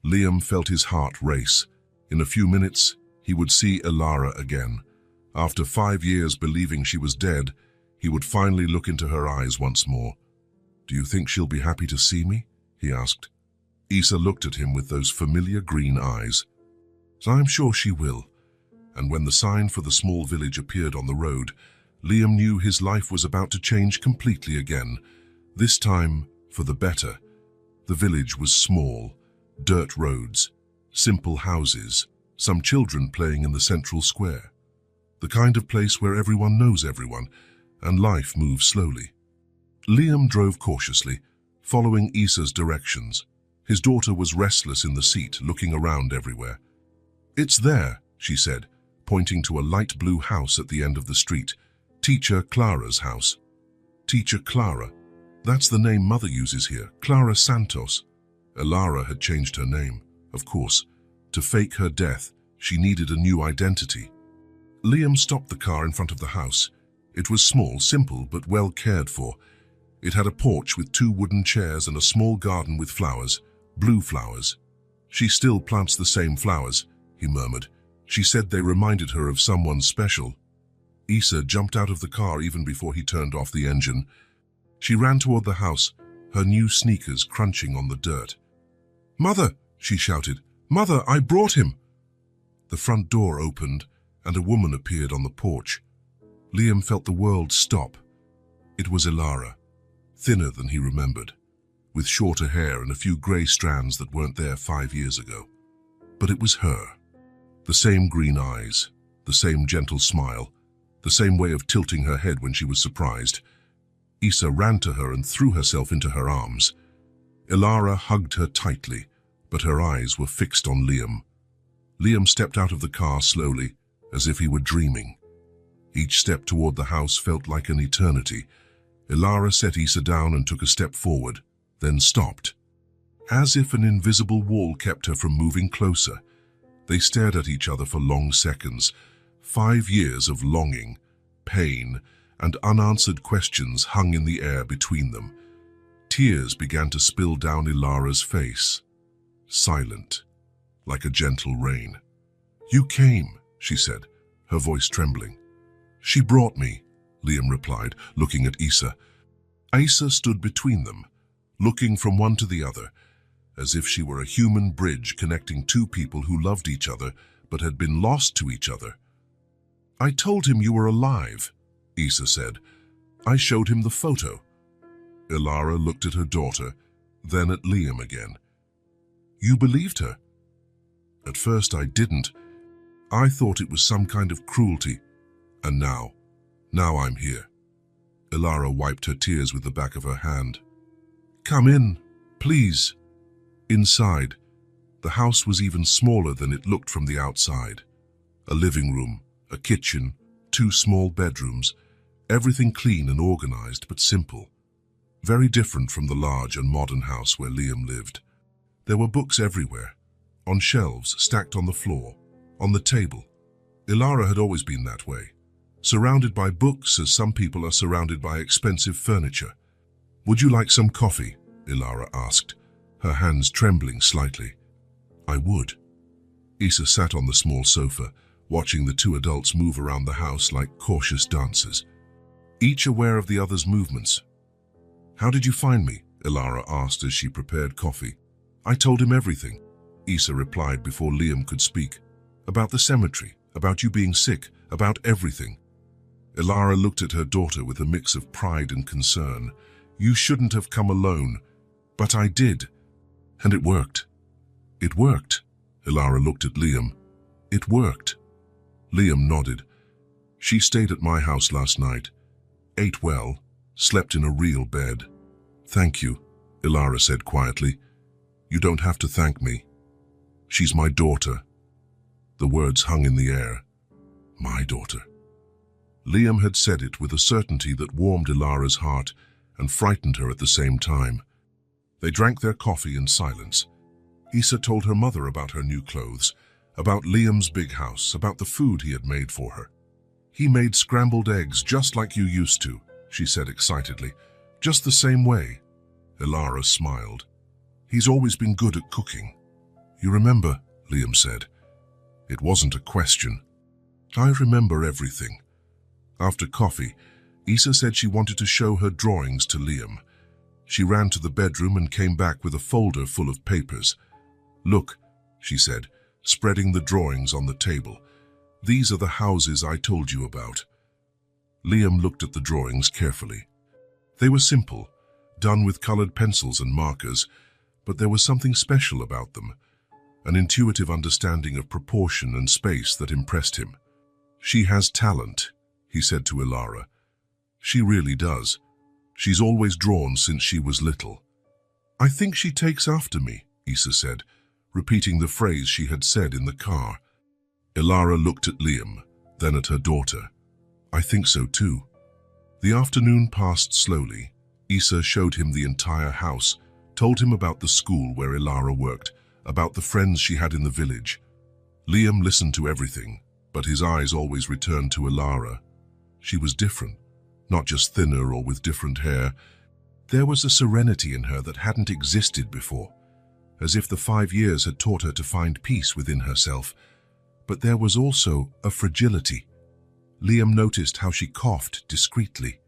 Liam felt his heart race. In a few minutes, he would see Ilara again. After 5 years believing she was dead, he would finally look into her eyes once more. Do you think she'll be happy to see me? He asked. Isa looked at him with those familiar green eyes. I'm sure she will. And when the sign for the small village appeared on the road, Liam knew his life was about to change completely again. This time, for the better. The village was small, dirt roads, simple houses, some children playing in the central square. The kind of place where everyone knows everyone, and life moves slowly. Liam drove cautiously, following Isa's directions. His daughter was restless in the seat, looking around everywhere. It's there, she said, pointing to a light blue house at the end of the street. Teacher Clara's house. Teacher Clara. That's the name Mother uses here, Clara Santos. Ilara had changed her name, of course. To fake her death, she needed a new identity. Liam stopped the car in front of the house. It was small, simple, but well cared for. It had a porch with 2 wooden chairs and a small garden with flowers, blue flowers. She still plants the same flowers, he murmured. She said they reminded her of someone special. Isa jumped out of the car even before he turned off the engine. She ran toward the house, her new sneakers crunching on the dirt. Mother, she shouted. Mother, I brought him. The front door opened and a woman appeared on the porch. Liam felt the world stop. It was Ilara, thinner than he remembered, with shorter hair and a few grey strands that weren't there 5 years ago. But it was her. The same green eyes, the same gentle smile, the same way of tilting her head when she was surprised. Isa ran to her and threw herself into her arms. Ilara hugged her tightly, but her eyes were fixed on Liam. Liam stepped out of the car slowly, as if he were dreaming. Each step toward the house felt like an eternity. Ilara set Isa down and took a step forward, then stopped. As if an invisible wall kept her from moving closer. They stared at each other for long seconds. 5 years of longing, pain, and unanswered questions hung in the air between them. Tears began to spill down Ilara's face, silent, like a gentle rain. You came, she said, her voice trembling. She brought me, Liam replied, looking at Isa. Isa stood between them, looking from one to the other, as if she were a human bridge connecting 2 people who loved each other but had been lost to each other. I told him you were alive, Isa said. I showed him the photo. Ilara looked at her daughter, then at Liam again. You believed her? At first I didn't. I thought it was some kind of cruelty. And now I'm here. Ilara wiped her tears with the back of her hand. Come in, please. Inside, the house was even smaller than it looked from the outside. A living room, a kitchen, 2 small bedrooms, everything clean and organized but simple. Very different from the large and modern house where Liam lived. There were books everywhere, on shelves stacked on the floor, on the table. Ilara had always been that way, surrounded by books as some people are surrounded by expensive furniture. Would you like some coffee? Ilara asked, her hands trembling slightly. I would. Isa sat on the small sofa, watching the 2 adults move around the house like cautious dancers, each aware of the other's movements. How did you find me? Ilara asked as she prepared coffee. I told him everything, Isa replied before Liam could speak. About the cemetery, about you being sick, about everything. Ilara looked at her daughter with a mix of pride and concern. You shouldn't have come alone. But I did. And it worked. It worked. Ilara looked at Liam. It worked. Liam nodded. She stayed at my house last night. Ate well. Slept in a real bed. Thank you, Ilara said quietly. You don't have to thank me. She's my daughter. The words hung in the air. My daughter. Liam had said it with a certainty that warmed Ilara's heart and frightened her at the same time. They drank their coffee in silence. Issa told her mother about her new clothes, about Liam's big house, about the food he had made for her. He made scrambled eggs just like you used to, she said excitedly. Just the same way. Ilara smiled. He's always been good at cooking. You remember, Liam said. It wasn't a question. I remember everything. After coffee, Issa said she wanted to show her drawings to Liam. She ran to the bedroom and came back with a folder full of papers. Look, she said, spreading the drawings on the table. These are the houses I told you about. Liam looked at the drawings carefully. They were simple, done with colored pencils and markers, but there was something special about them, an intuitive understanding of proportion and space that impressed him. She has talent, he said to Ilara. She really does. She's always drawn since she was little. I think she takes after me, Issa said, repeating the phrase she had said in the car. Ilara looked at Liam, then at her daughter. I think so too. The afternoon passed slowly. Issa showed him the entire house, told him about the school where Ilara worked, about the friends she had in the village. Liam listened to everything, but his eyes always returned to Ilara. She was different, not just thinner or with different hair. There was a serenity in her that hadn't existed before, as if the 5 years had taught her to find peace within herself. But there was also a fragility. Liam noticed how she coughed discreetly,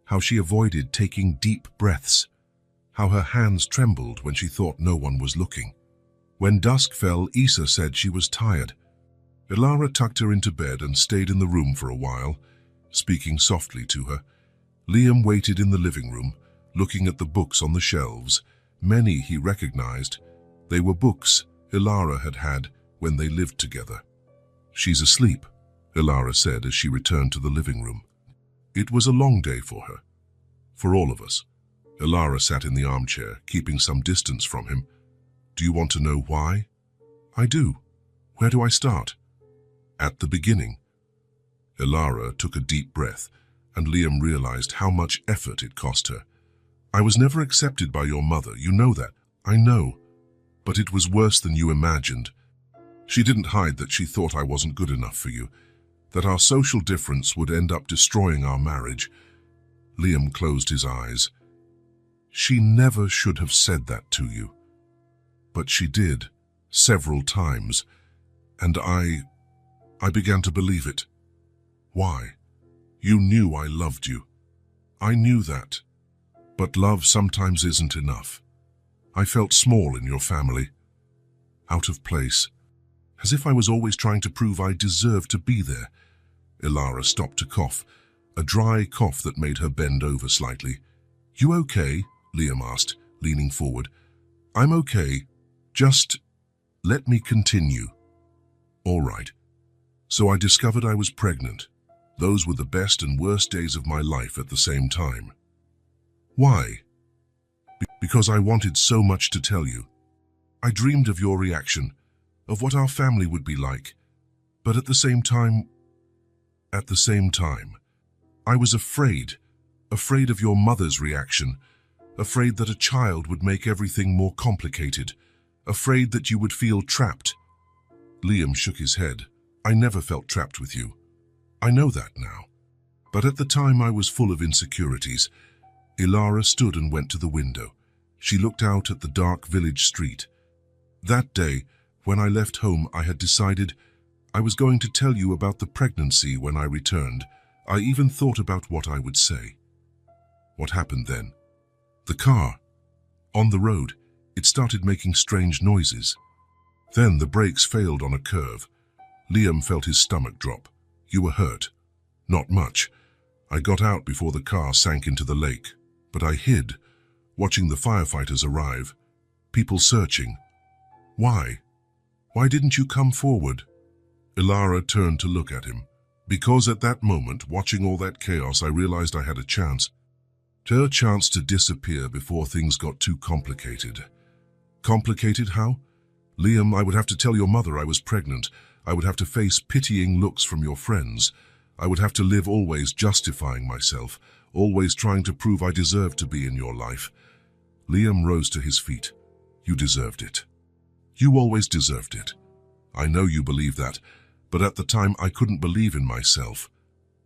how she avoided taking deep breaths, how her hands trembled when she thought no one was looking. When dusk fell, Issa said she was tired. Ilara tucked her into bed and stayed in the room for a while, speaking softly to her. Liam waited in the living room, looking at the books on the shelves. Many he recognized. They were books Ilara had had when they lived together. She's asleep, Ilara said as she returned to the living room. It was a long day for her. For all of us. Ilara sat in the armchair, keeping some distance from him. Do you want to know why? I do. Where do I start? At the beginning. Ilara took a deep breath, and Liam realized how much effort it cost her. I was never accepted by your mother, you know that. I know. But it was worse than you imagined. She didn't hide that she thought I wasn't good enough for you, that our social difference would end up destroying our marriage. Liam closed his eyes. She never should have said that to you. But she did, several times, and I began to believe it. Why? You knew I loved you. I knew that. But love sometimes isn't enough. I felt small in your family, out of place, as if I was always trying to prove I deserved to be there. Ilara stopped to cough, a dry cough that made her bend over slightly. You okay? Liam asked, leaning forward. I'm okay. Just let me continue. All right. So I discovered I was pregnant. Those were the best and worst days of my life at the same time. Why? Because I wanted so much to tell you. I dreamed of your reaction, of what our family would be like. But at the same time, I was afraid of your mother's reaction, afraid that a child would make everything more complicated, afraid that you would feel trapped. Liam shook his head. I never felt trapped with you. I know that now. But at the time I was full of insecurities. Ilara stood and went to the window. She looked out at the dark village street. That day, when I left home, I had decided I was going to tell you about the pregnancy when I returned. I even thought about what I would say. What happened then? The car. On the road, it started making strange noises. Then the brakes failed on a curve. Liam felt his stomach drop. You were hurt. Not much. I got out before the car sank into the lake. But I hid, watching the firefighters arrive, people searching. Why? Why didn't you come forward? Ilara turned to look at him. Because at that moment, watching all that chaos, I realized I had a chance. A chance to disappear before things got too complicated. Complicated how? Liam, I would have to tell your mother I was pregnant. I would have to face pitying looks from your friends. I would have to live always justifying myself, always trying to prove I deserved to be in your life. Liam rose to his feet. You deserved it. You always deserved it. I know you believe that, but at the time I couldn't believe in myself.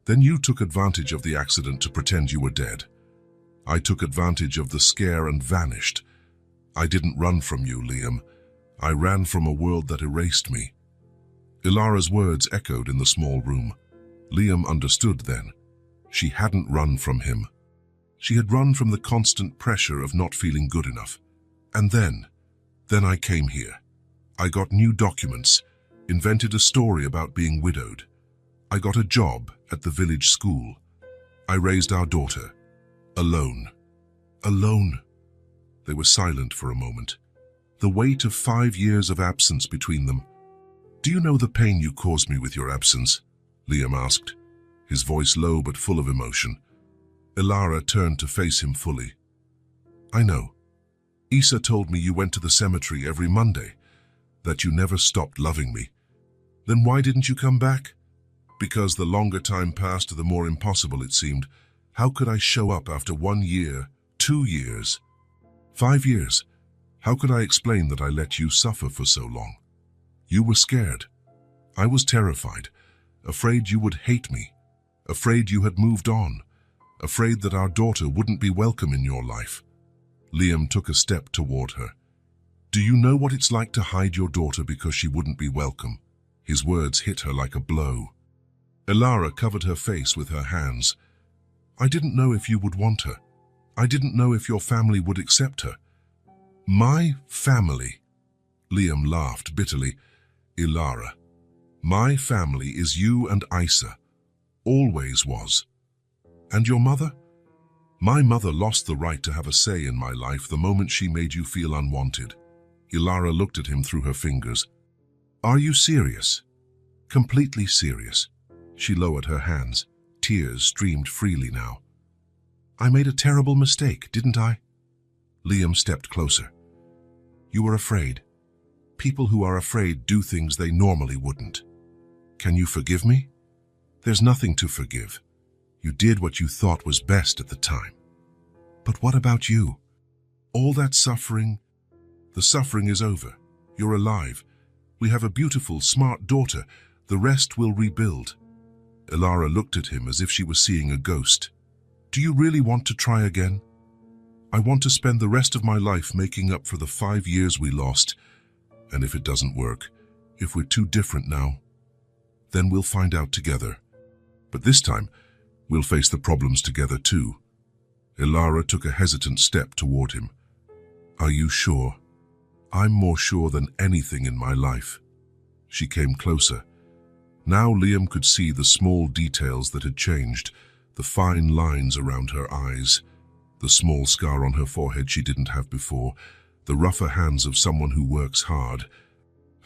Then you took advantage of the accident to pretend you were dead. I took advantage of the scare and vanished. I didn't run from you, Liam. I ran from a world that erased me. Ilara's words echoed in the small room. Liam understood then. She hadn't run from him. She had run from the constant pressure of not feeling good enough. And then I came here. I got new documents, invented a story about being widowed. I got a job at the village school. I raised our daughter. Alone. Alone. They were silent for a moment. The weight of 5 years of absence between them. Do you know the pain you caused me with your absence? Liam asked, his voice low but full of emotion. Ilara turned to face him fully. I know. Isa told me you went to the cemetery every Monday, that you never stopped loving me. Then why didn't you come back? Because the longer time passed, the more impossible it seemed. How could I show up after 1 year, 2 years, 5 years? How could I explain that I let you suffer for so long? You were scared. I was terrified, afraid you would hate me, afraid you had moved on, afraid that our daughter wouldn't be welcome in your life. Liam took a step toward her. Do you know what it's like to hide your daughter because she wouldn't be welcome? His words hit her like a blow. Ilara covered her face with her hands. I didn't know if you would want her. I didn't know if your family would accept her. My family? Liam laughed bitterly. Ilara, my family is you and Isa. Always was. And your mother? My mother lost the right to have a say in my life the moment she made you feel unwanted. Ilara looked at him through her fingers. Are you serious? Completely serious. She lowered her hands. Tears streamed freely now. I made a terrible mistake, didn't I? Liam stepped closer. You were afraid. People who are afraid do things they normally wouldn't. Can you forgive me? There's nothing to forgive. You did what you thought was best at the time. But what about you? All that suffering? The suffering is over. You're alive. We have a beautiful, smart daughter. The rest will rebuild. Ilara looked at him as if she was seeing a ghost. Do you really want to try again? I want to spend the rest of my life making up for the 5 years we lost. And if it doesn't work, if we're too different now, then we'll find out together. But this time, we'll face the problems together too. Ilara took a hesitant step toward him. Are you sure? I'm more sure than anything in my life. She came closer. Now Liam could see the small details that had changed, the fine lines around her eyes, the small scar on her forehead she didn't have before, the rougher hands of someone who works hard.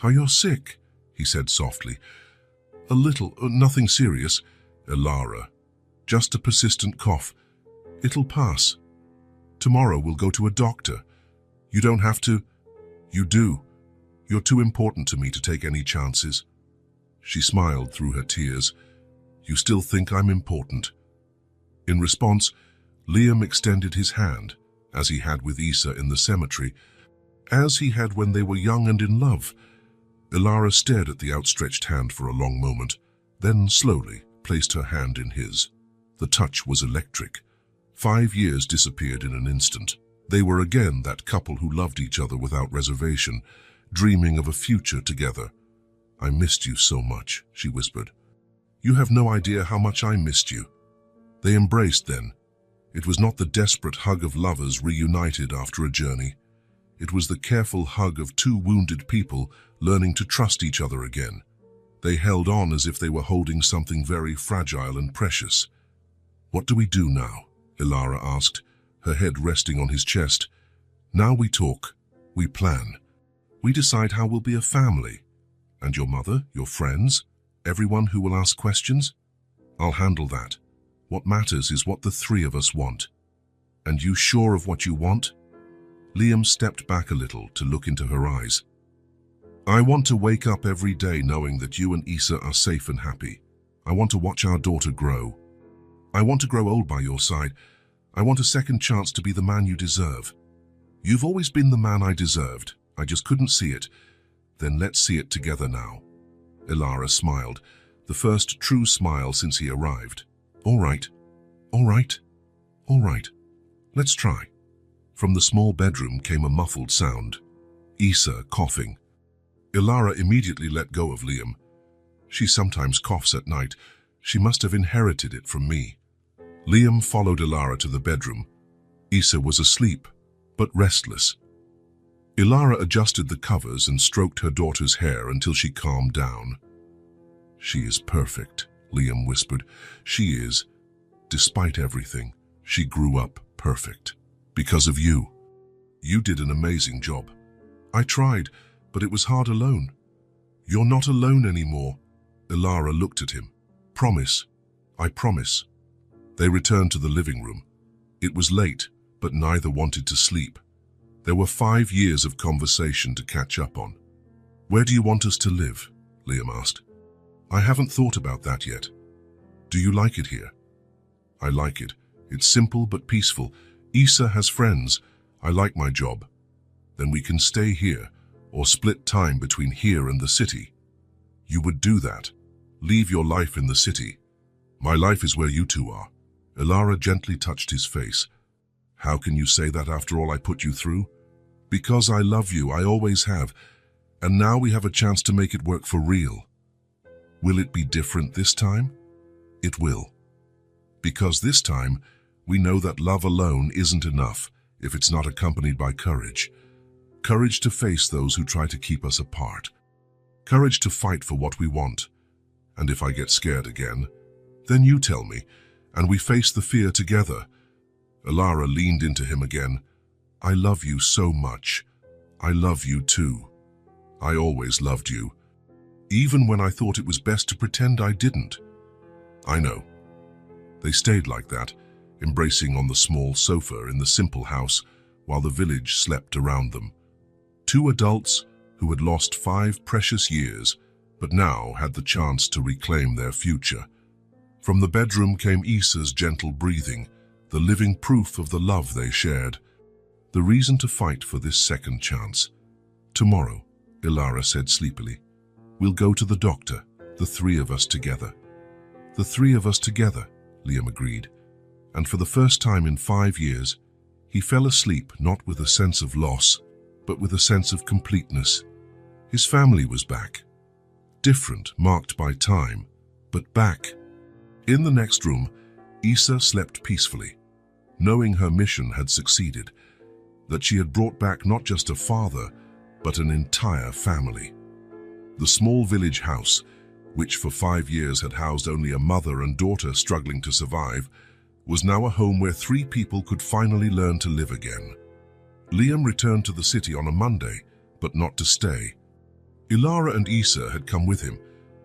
You're sick, he said softly. A little, nothing serious. Ilara, just a persistent cough. It'll pass. Tomorrow we'll go to a doctor. You don't have to. You do. You're too important to me to take any chances. She smiled through her tears. You still think I'm important? In response, Liam extended his hand, as he had with Isa in the cemetery, as he had when they were young and in love. Ilara stared at the outstretched hand for a long moment, then slowly placed her hand in his. The touch was electric. 5 years disappeared in an instant. They were again that couple who loved each other without reservation, dreaming of a future together. I missed you so much, she whispered. You have no idea how much I missed you. They embraced then. It was not the desperate hug of lovers reunited after a journey. It was the careful hug of two wounded people learning to trust each other again. They held on as if they were holding something very fragile and precious. What do we do now? Ilara asked, her head resting on his chest. "Now we talk, we plan. We decide how we'll be a family. And your mother, your friends, everyone who will ask questions? I'll handle that. What matters is what the three of us want. And you sure of what you want?" Liam stepped back a little to look into her eyes. "I want to wake up every day knowing that you and Issa are safe and happy. I want to watch our daughter grow. I want to grow old by your side. I want a second chance to be the man you deserve. You've always been the man I deserved. I just couldn't see it. Then let's see it together now." Ilara smiled, the first true smile since he arrived. "All right, all right, all right. Let's try." From the small bedroom came a muffled sound. Issa coughing. Ilara immediately let go of Liam. "She sometimes coughs at night. She must have inherited it from me." Liam followed Ilara to the bedroom. Issa was asleep, but restless. Ilara adjusted the covers and stroked her daughter's hair until she calmed down. "She is perfect," Liam whispered. "She is. Despite everything, she grew up perfect. Because of you. You did an amazing job. I tried, but it was hard alone." "You're not alone anymore." Ilara looked at him. "Promise. I promise." They returned to the living room. It was late, but neither wanted to sleep. There were 5 years of conversation to catch up on. "Where do you want us to live?" Liam asked. "I haven't thought about that yet." "Do you like it here?" "I like it. It's simple but peaceful. Issa has friends. I like my job." "Then we can stay here, or split time between here and the city." "You would do that? Leave your life in the city?" "My life is where you two are." Ilara gently touched his face. "How can you say that after all I put you through?" "Because I love you, I always have. And now we have a chance to make it work for real." "Will it be different this time?" "It will. Because this time, we know that love alone isn't enough if it's not accompanied by courage. Courage to face those who try to keep us apart. Courage to fight for what we want. And if I get scared again, then you tell me, and we face the fear together." Ilara leaned into him again. "I love you so much. I love you too. I always loved you. Even when I thought it was best to pretend I didn't." "I know." They stayed like that, embracing on the small sofa in the simple house while the village slept around them. Two adults who had lost 5 precious years, but now had the chance to reclaim their future. From the bedroom came Issa's gentle breathing, the living proof of the love they shared. The reason to fight for this second chance. "Tomorrow," Ilara said sleepily, "we'll go to the doctor, the 3 of us together." "The 3 of us together," Liam agreed. And for the first time in 5 years, he fell asleep not with a sense of loss, but with a sense of completeness. His family was back. Different, marked by time, but back. In the next room, Issa slept peacefully, knowing her mission had succeeded, that she had brought back not just a father, but an entire family. The small village house, which for 5 years had housed only a mother and daughter struggling to survive, was now a home where 3 people could finally learn to live again. Liam returned to the city on a Monday, but not to stay. Ilara and Issa had come with him,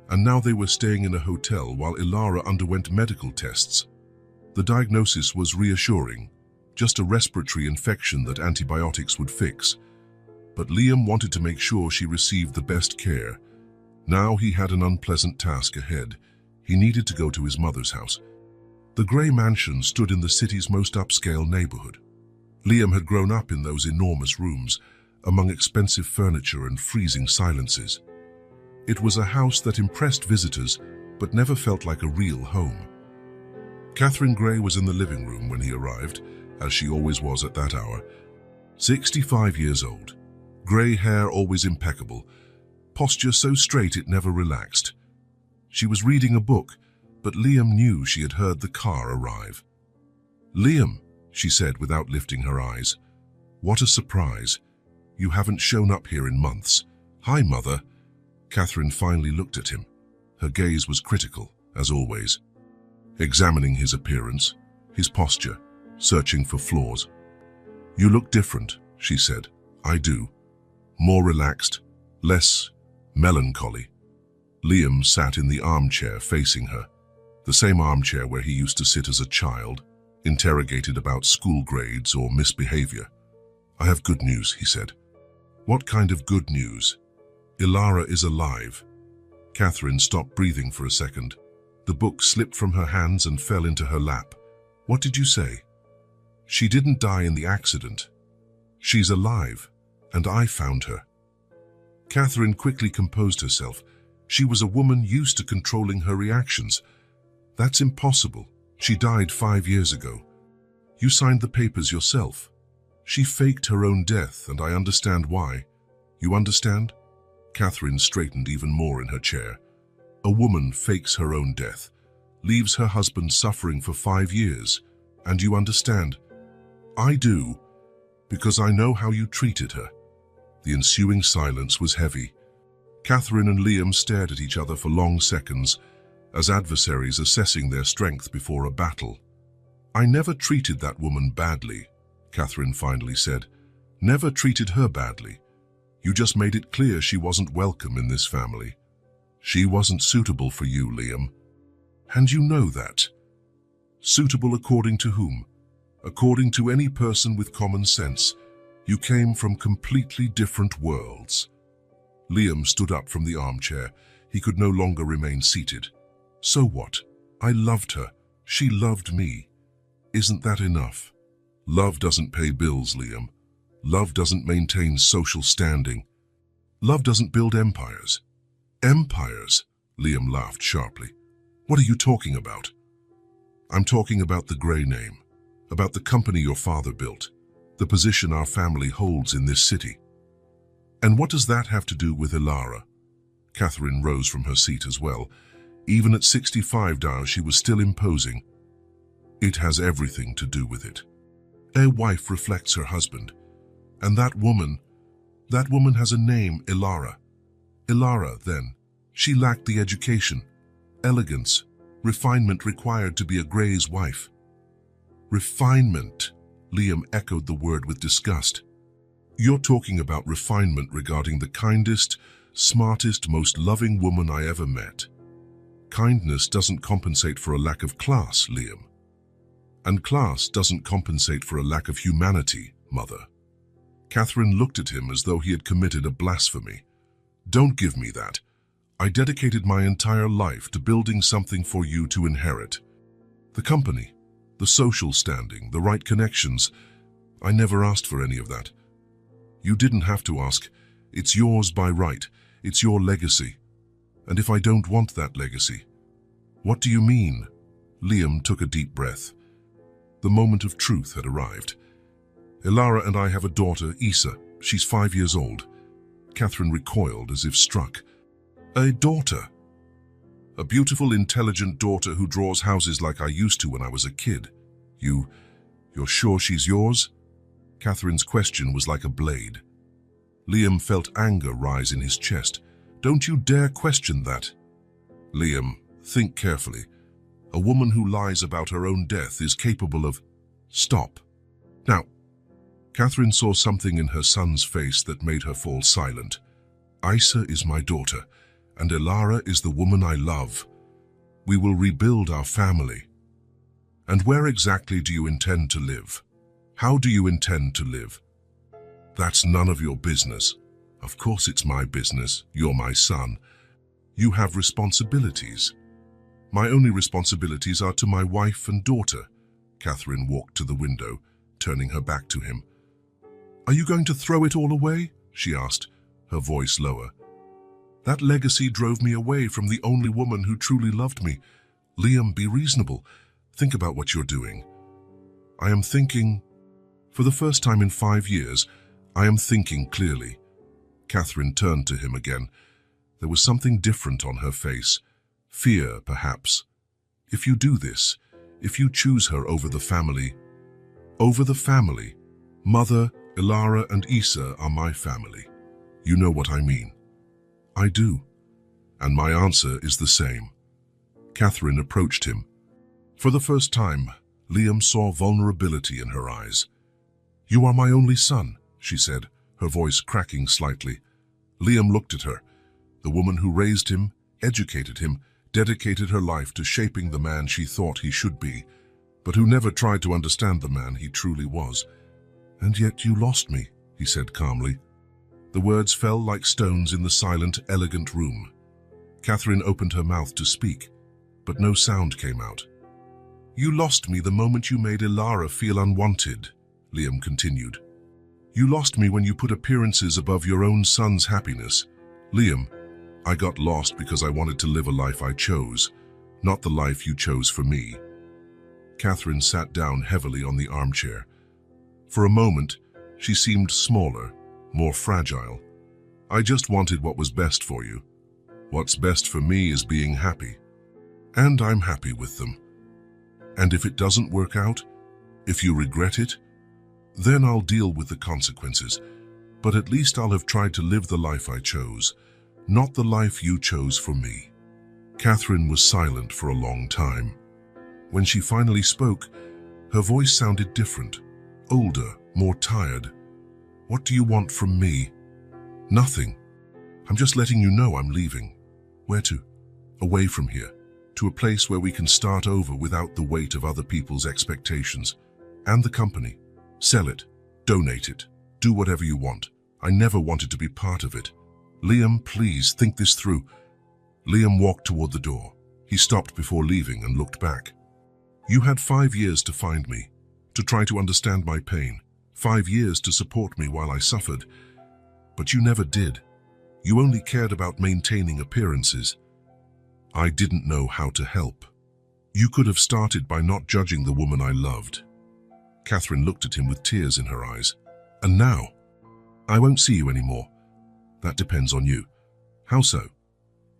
and now they were staying in a hotel while Ilara underwent medical tests. The diagnosis was reassuring, just a respiratory infection that antibiotics would fix. But Liam wanted to make sure she received the best care. Now he had an unpleasant task ahead. He needed to go to his mother's house. The grey mansion stood in the city's most upscale neighborhood. Liam had grown up in those enormous rooms, among expensive furniture and freezing silences. It was a house that impressed visitors, but never felt like a real home. Catherine Gray was in the living room when he arrived, as she always was at that hour. 65 years old, grey hair always impeccable, posture so straight it never relaxed. She was reading a book, but Liam knew she had heard the car arrive. "Liam," she said without lifting her eyes. "What a surprise. You haven't shown up here in months." "Hi, Mother." Catherine finally looked at him. Her gaze was critical, as always, examining his appearance, his posture, searching for flaws. "You look different," she said. "I do. More relaxed, less melancholy." Liam sat in the armchair facing her, the same armchair where he used to sit as a child, interrogated about school grades or misbehavior. "I have good news," he said. "What kind of good news?" "Ilara is alive." Catherine stopped breathing for a second. The book slipped from her hands and fell into her lap. "What did you say?" "She didn't die in the accident. She's alive, and I found her." Catherine quickly composed herself. She was a woman used to controlling her reactions. "That's impossible. She died 5 years ago. You signed the papers yourself. She faked her own death, and I understand why. You understand?" Catherine straightened even more in her chair. "A woman fakes her own death, leaves her husband suffering for 5 years, and you understand?" "I do, because I know how you treated her." The ensuing silence was heavy. Catherine and Liam stared at each other for long seconds, as adversaries assessing their strength before a battle. "I never treated that woman badly," Catherine finally said. "Never treated her badly. You just made it clear she wasn't welcome in this family. She wasn't suitable for you, Liam. And you know that." "Suitable according to whom?" "According to any person with common sense. You came from completely different worlds." Liam stood up from the armchair. He could no longer remain seated. "So what? I loved her. She loved me. Isn't that enough?" "Love doesn't pay bills, Liam. Love doesn't maintain social standing. Love doesn't build empires." "Empires?" Liam laughed sharply. "What are you talking about?" "I'm talking about the Grey name, about the company your father built, the position our family holds in this city." "And what does that have to do with Ilara?" Catherine rose from her seat as well. Even at 65 now, she was still imposing. "It has everything to do with it. A wife reflects her husband. And that woman has a name, Ilara. Ilara, then, she lacked the education, elegance, refinement required to be a Grey's wife." "Refinement," Liam echoed the word with disgust. "You're talking about refinement regarding the kindest, smartest, most loving woman I ever met. Kindness doesn't compensate for a lack of class, Liam. And class doesn't compensate for a lack of humanity, Mother." Catherine looked at him as though he had committed a blasphemy. "Don't give me that. I dedicated my entire life to building something for you to inherit. The company, the social standing, the right connections. I never asked for any of that. You didn't have to ask. It's yours by right. It's your legacy. And if I don't want that legacy?" "What do you mean?" Liam took a deep breath. The moment of truth had arrived. "Ilara and I have a daughter, Issa. She's 5 years old." Catherine recoiled as if struck. "A daughter?" "A beautiful, intelligent daughter who draws houses like I used to when I was a kid. You're sure she's yours?" Catherine's question was like a blade. Liam felt anger rise in his chest. "Don't you dare question that." "Liam, think carefully. A woman who lies about her own death is capable of—" "Stop." Now, Catherine saw something in her son's face that made her fall silent. "Issa is my daughter, and Ilara is the woman I love. We will rebuild our family." "And where exactly do you intend to live? How do you intend to live?" "That's none of your business." "Of course it's my business. You're my son. You have responsibilities." "My only responsibilities are to my wife and daughter." Catherine walked to the window, turning her back to him. "Are you going to throw it all away?" she asked, her voice lower. "That legacy drove me away from the only woman who truly loved me. Liam, be reasonable. Think about what you're doing." "I am thinking. For the first time in 5 years, I am thinking clearly." Catherine turned to him again. There was something different on her face. Fear, perhaps. "If you do this, if you choose her over the family—" "Over the family? Mother, Ilara and Issa are my family. You know what I mean." "I do. And my answer is the same." Catherine approached him. "For the first time, Liam saw vulnerability in her eyes. "You are my only son," she said, her voice cracking slightly. Liam looked at her. The woman who raised him, educated him, dedicated her life to shaping the man she thought he should be, but who never tried to understand the man he truly was. "And yet you lost me," he said calmly. The words fell like stones in the silent, elegant room. Catherine opened her mouth to speak, but no sound came out. "You lost me the moment you made Ilara feel unwanted," Liam continued. "You lost me when you put appearances above your own son's happiness. Liam, I got lost because I wanted to live a life I chose, not the life you chose for me." Catherine sat down heavily on the armchair. For a moment, she seemed smaller, more fragile. "I just wanted what was best for you. What's best for me is being happy. And I'm happy with them. And if it doesn't work out, if you regret it, then I'll deal with the consequences. But at least I'll have tried to live the life I chose, not the life you chose for me." Catherine was silent for a long time. When she finally spoke, her voice sounded different, older, more tired. "What do you want from me?" "Nothing. I'm just letting you know I'm leaving." "Where to?" "Away from here, to a place where we can start over without the weight of other people's expectations. And the company. Sell it, donate it, do whatever you want. I never wanted to be part of it." "Liam, please think this through." Liam walked toward the door. He stopped before leaving and looked back. "You had 5 years to find me, to try to understand my pain, 5 years to support me while I suffered. But you never did. You only cared about maintaining appearances. I didn't know how to help. You could have started by not judging the woman I loved." Catherine looked at him with tears in her eyes. "And now? I won't see you anymore." "That depends on you." "How so?"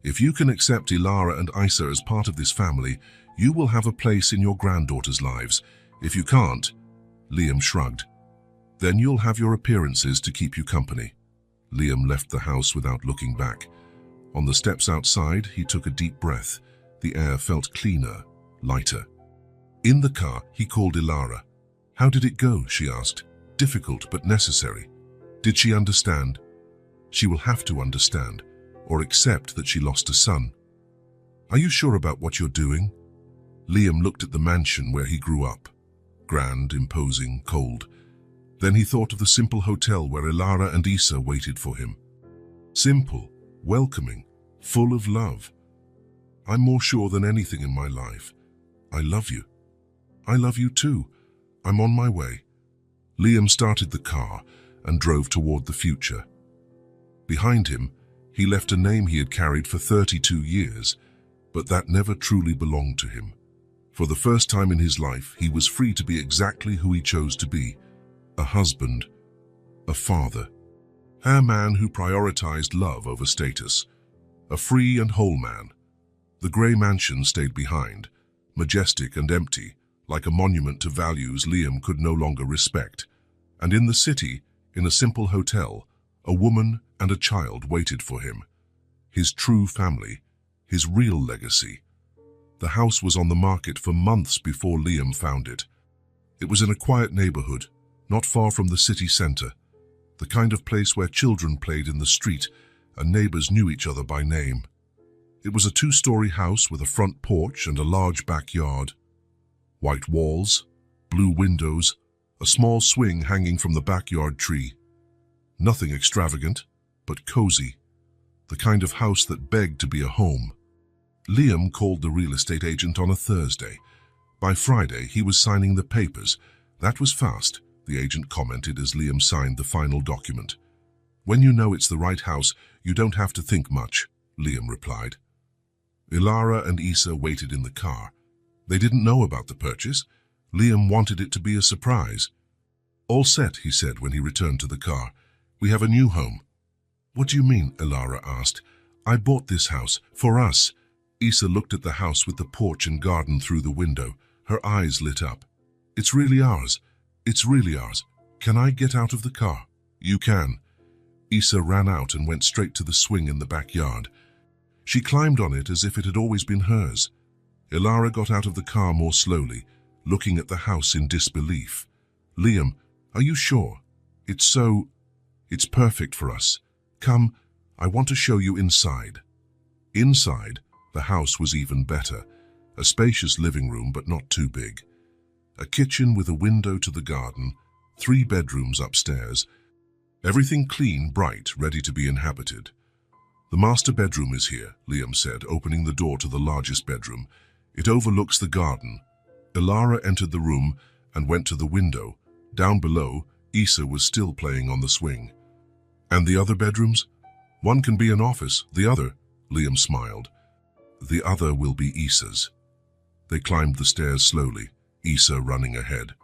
"If you can accept Ilara and Isa as part of this family, you will have a place in your granddaughters' lives. If you can't," Liam shrugged, "then you'll have your appearances to keep you company." Liam left the house without looking back. On the steps outside, he took a deep breath. The air felt cleaner, lighter. In the car, he called Ilara. "How did it go?" she asked. "Difficult but necessary." "Did she understand?" "She will have to understand, or accept that she lost a son." "Are you sure about what you're doing?" Liam looked at the mansion where he grew up. Grand, imposing, cold. Then he thought of the simple hotel where Ilara and Isa waited for him. Simple, welcoming, full of love. "I'm more sure than anything in my life. I love you." "I love you too. I'm on my way." Liam started the car and drove toward the future. Behind him, he left a name he had carried for 32 years, but that never truly belonged to him. For the first time in his life, he was free to be exactly who he chose to be: a husband, a father, a man who prioritized love over status, a free and whole man. The grey mansion stayed behind, majestic and empty, like a monument to values Liam could no longer respect. And in the city, in a simple hotel, a woman and a child waited for him. His true family, his real legacy. The house was on the market for months before Liam found it. It was in a quiet neighborhood, not far from the city center, the kind of place where children played in the street and neighbors knew each other by name. It was a 2-story house with a front porch and a large backyard. White walls, blue windows, a small swing hanging from the backyard tree. Nothing extravagant, but cozy, the kind of house that begged to be a home. Liam called the real estate agent on a Thursday. By Friday, he was signing the papers. "That was fast," the agent commented as Liam signed the final document. "When you know it's the right house, you don't have to think much," Liam replied. Ilara and Isa waited in the car. They didn't know about the purchase. Liam wanted it to be a surprise. "All set," he said when he returned to the car. "We have a new home." "What do you mean?" Ilara asked. "I bought this house, for us." Isa looked at the house with the porch and garden through the window. Her eyes lit up. "It's really ours. It's really ours. Can I get out of the car?" "You can." Isa ran out and went straight to the swing in the backyard. She climbed on it as if it had always been hers. Ilara got out of the car more slowly. looking at the house in disbelief. "Liam, are you sure? It's perfect for us. Come, I want to show you inside." Inside, the house was even better. A spacious living room, but not too big. A kitchen with a window to the garden, 3 bedrooms upstairs. Everything clean, bright, ready to be inhabited. "The master bedroom is here," Liam said, opening the door to the largest bedroom. "It overlooks the garden." Ilara entered the room and went to the window. Down below, Issa was still playing on the swing. "And the other bedrooms? One can be an office, the other," Liam smiled. "The other will be Issa's." They climbed the stairs slowly, Issa running ahead.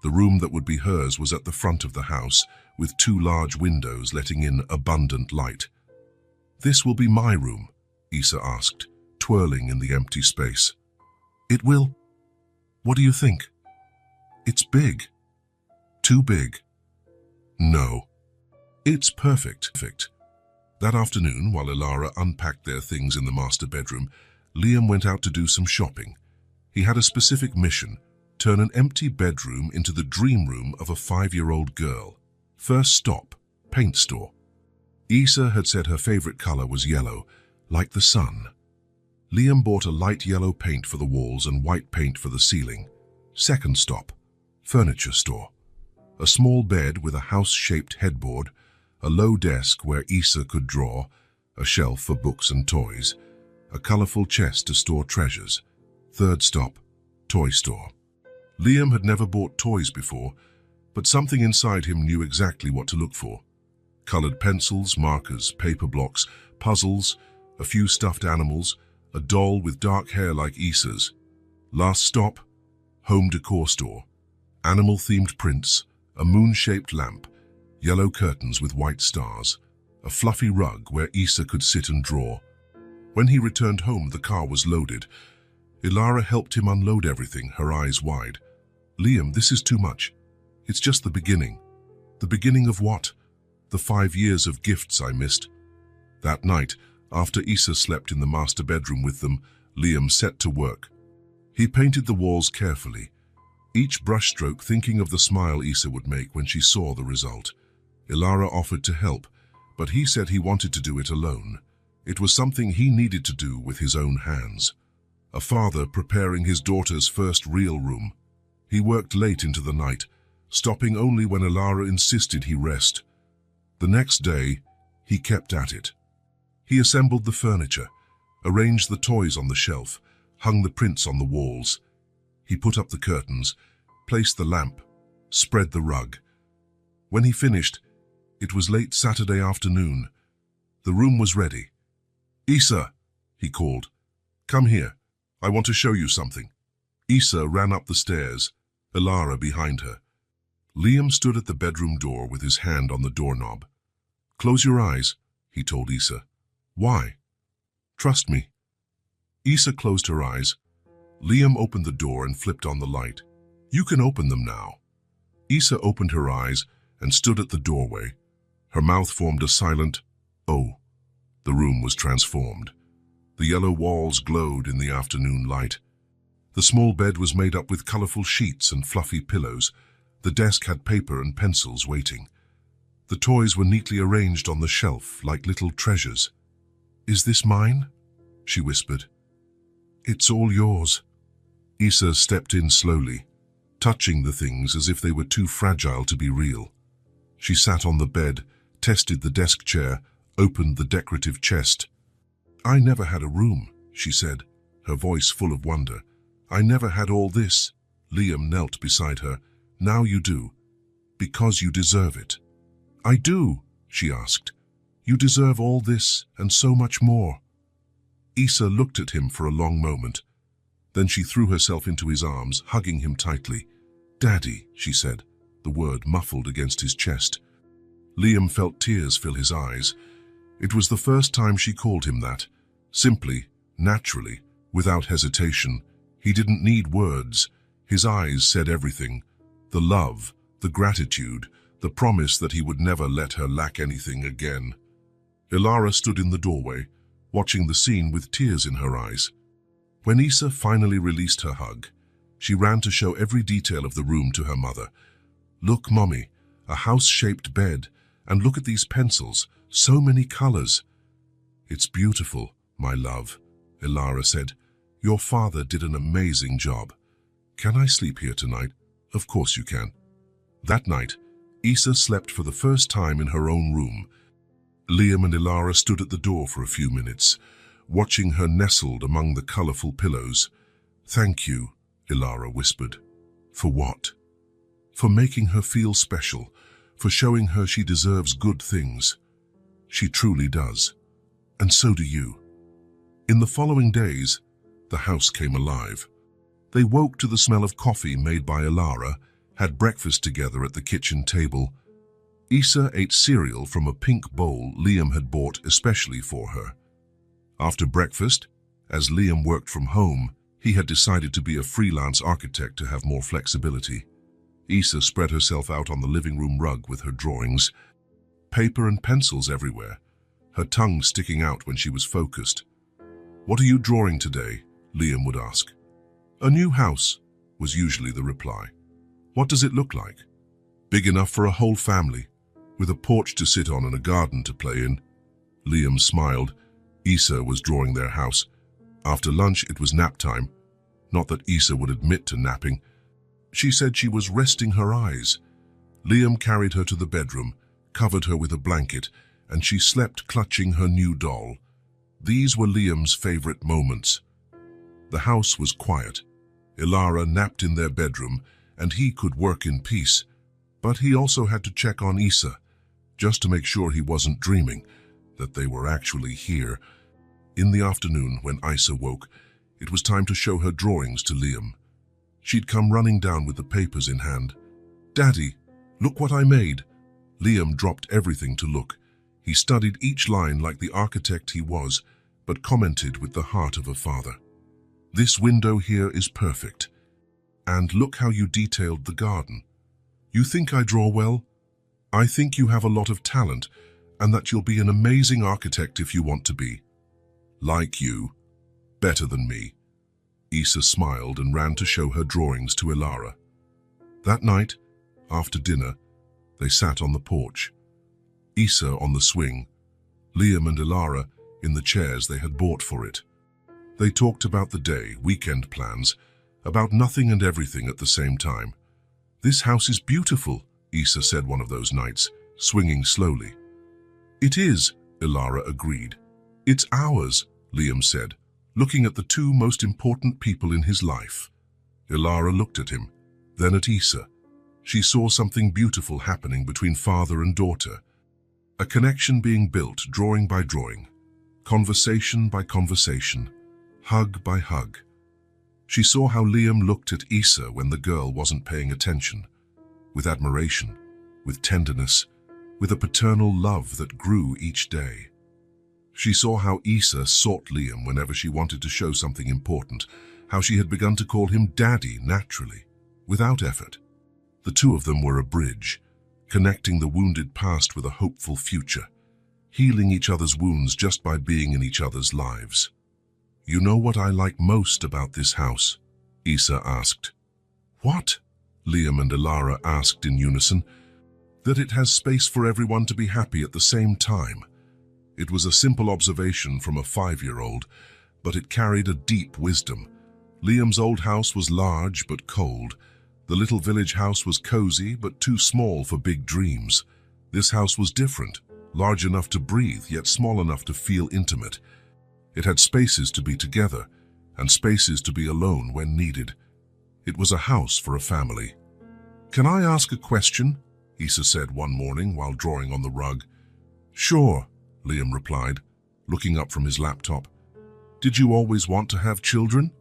The room that would be hers was at the front of the house, with 2 large windows letting in abundant light. "This will be my room?" Issa asked, twirling in the empty space. "It will? What do you think?" "It's big." "Too big?" "No. It's perfect." That afternoon, while Ilara unpacked their things in the master bedroom, Liam went out to do some shopping. He had a specific mission: turn an empty bedroom into the dream room of a 5-year-old girl. First stop, paint store. Issa had said her favorite color was yellow, like the sun. Liam bought a light yellow paint for the walls and white paint for the ceiling. Second stop, furniture store. A small bed with a house-shaped headboard, a low desk where Issa could draw, a shelf for books and toys, a colorful chest to store treasures. Third stop, toy store. Liam had never bought toys before, but something inside him knew exactly what to look for. Colored pencils, markers, paper blocks, puzzles, a few stuffed animals, a doll with dark hair like Issa's. Last stop, home decor store. Animal-themed prints, a moon-shaped lamp, yellow curtains with white stars, a fluffy rug where Issa could sit and draw. When he returned home, the car was loaded. Ilara helped him unload everything, her eyes wide. "Liam, this is too much. It's just the beginning." "The beginning of what?" "The 5 years of gifts I missed." That night, after Issa slept in the master bedroom with them, Liam set to work. He painted the walls carefully, each brushstroke thinking of the smile Issa would make when she saw the result. Ilara offered to help, but he said he wanted to do it alone. It was something he needed to do with his own hands. A father preparing his daughter's first real room. He worked late into the night, stopping only when Ilara insisted he rest. The next day, he kept at it. He assembled the furniture, arranged the toys on the shelf, hung the prints on the walls. He put up the curtains, placed the lamp, spread the rug. When he finished, it was late Saturday afternoon. The room was ready. "Issa," he called. "Come here. I want to show you something." Issa ran up the stairs, Ilara behind her. Liam stood at the bedroom door with his hand on the doorknob. "Close your eyes," he told Issa. "Why?" "Trust me." Issa closed her eyes. Liam opened the door and flipped on the light. "You can open them now." Issa opened her eyes and stood at the doorway. Her mouth formed a silent "Oh." The room was transformed. The yellow walls glowed in the afternoon light. The small bed was made up with colorful sheets and fluffy pillows. The desk had paper and pencils waiting. The toys were neatly arranged on the shelf like little treasures. "Is this mine?" she whispered. "It's all yours." Issa stepped in slowly, touching the things as if they were too fragile to be real. She sat on the bed, tested the desk chair, opened the decorative chest. "I never had a room," she said, her voice full of wonder. "I never had all this." Liam knelt beside her. "Now you do, because you deserve it." "I do," she asked. "You deserve all this and so much more." Issa looked at him for a long moment. Then she threw herself into his arms, hugging him tightly. "Daddy," she said, the word muffled against his chest. Liam felt tears fill his eyes. It was the first time she called him that, simply, naturally, without hesitation. He didn't need words. His eyes said everything. The love, the gratitude, the promise that he would never let her lack anything again. Ilara stood in the doorway, watching the scene with tears in her eyes. When Issa finally released her hug, She ran to show every detail of the room to her mother. "Look, Mommy, a house-shaped bed, and look at these pencils, so many colors." "It's beautiful, my love," Ilara said. "Your father did an amazing job. Can I sleep here tonight?" "Of course you can." That night, Issa slept for the first time in her own room. Liam and Ilara stood at the door for a few minutes, watching her nestled among the colorful pillows. "Thank you," Ilara whispered. "For what?" "For making her feel special, for showing her she deserves good things. She truly does. And so do you." In the following days, the house came alive. They woke to the smell of coffee made by Ilara, had breakfast together at the kitchen table. Issa ate cereal from a pink bowl Liam had bought especially for her. After breakfast, as Liam worked from home, he had decided to be a freelance architect to have more flexibility. Issa spread herself out on the living room rug with her drawings, paper and pencils everywhere, her tongue sticking out when she was focused. "What are you drawing today?" Liam would ask. "A new house," was usually the reply. "What does it look like?" "Big enough for a whole family, with a porch to sit on and a garden to play in." Liam smiled. Issa was drawing their house. After lunch, it was nap time. Not that Issa would admit to napping. She said she was resting her eyes. Liam carried her to the bedroom, covered her with a blanket, and she slept clutching her new doll. These were Liam's favorite moments. The house was quiet. Ilara napped in their bedroom, and he could work in peace. But he also had to check on Issa, just to make sure he wasn't dreaming, that they were actually here. In the afternoon, when Issa woke, it was time to show her drawings to Liam. She'd come running down with the papers in hand. "Daddy, look what I made." Liam dropped everything to look. He studied each line like the architect he was, but commented with the heart of a father. "This window here is perfect. And look how you detailed the garden. You think I draw well? I think you have a lot of talent, and that you'll be an amazing architect if you want to be. Like you. Better than me." Issa smiled and ran to show her drawings to Ilara. That night, after dinner, they sat on the porch. Issa on the swing, Liam and Ilara in the chairs they had bought for it. They talked about the day, weekend plans, about nothing and everything at the same time. "This house is beautiful," Issa said one of those nights, swinging slowly. "It is," Ilara agreed. "It's ours," Liam said, looking at the two most important people in his life. Ilara looked at him, then at Issa. She saw something beautiful happening between father and daughter. A connection being built drawing by drawing, conversation by conversation, hug by hug. She saw how Liam looked at Issa when the girl wasn't paying attention, with admiration, with tenderness, with a paternal love that grew each day. She saw how Issa sought Liam whenever she wanted to show something important, how she had begun to call him Daddy naturally, without effort. The two of them were a bridge, connecting the wounded past with a hopeful future, healing each other's wounds just by being in each other's lives. "You know what I like most about this house?" Issa asked. "What?" Liam and Ilara asked in unison. "That it has space for everyone to be happy at the same time." It was a simple observation from a 5-year-old, but it carried a deep wisdom. Liam's old house was large but cold. The little village house was cozy but too small for big dreams. This house was different, large enough to breathe, yet small enough to feel intimate. It had spaces to be together, and spaces to be alone when needed. It was a house for a family. "Can I ask a question?" Issa said one morning while drawing on the rug. "Sure," Liam replied, looking up from his laptop. "Did you always want to have children?"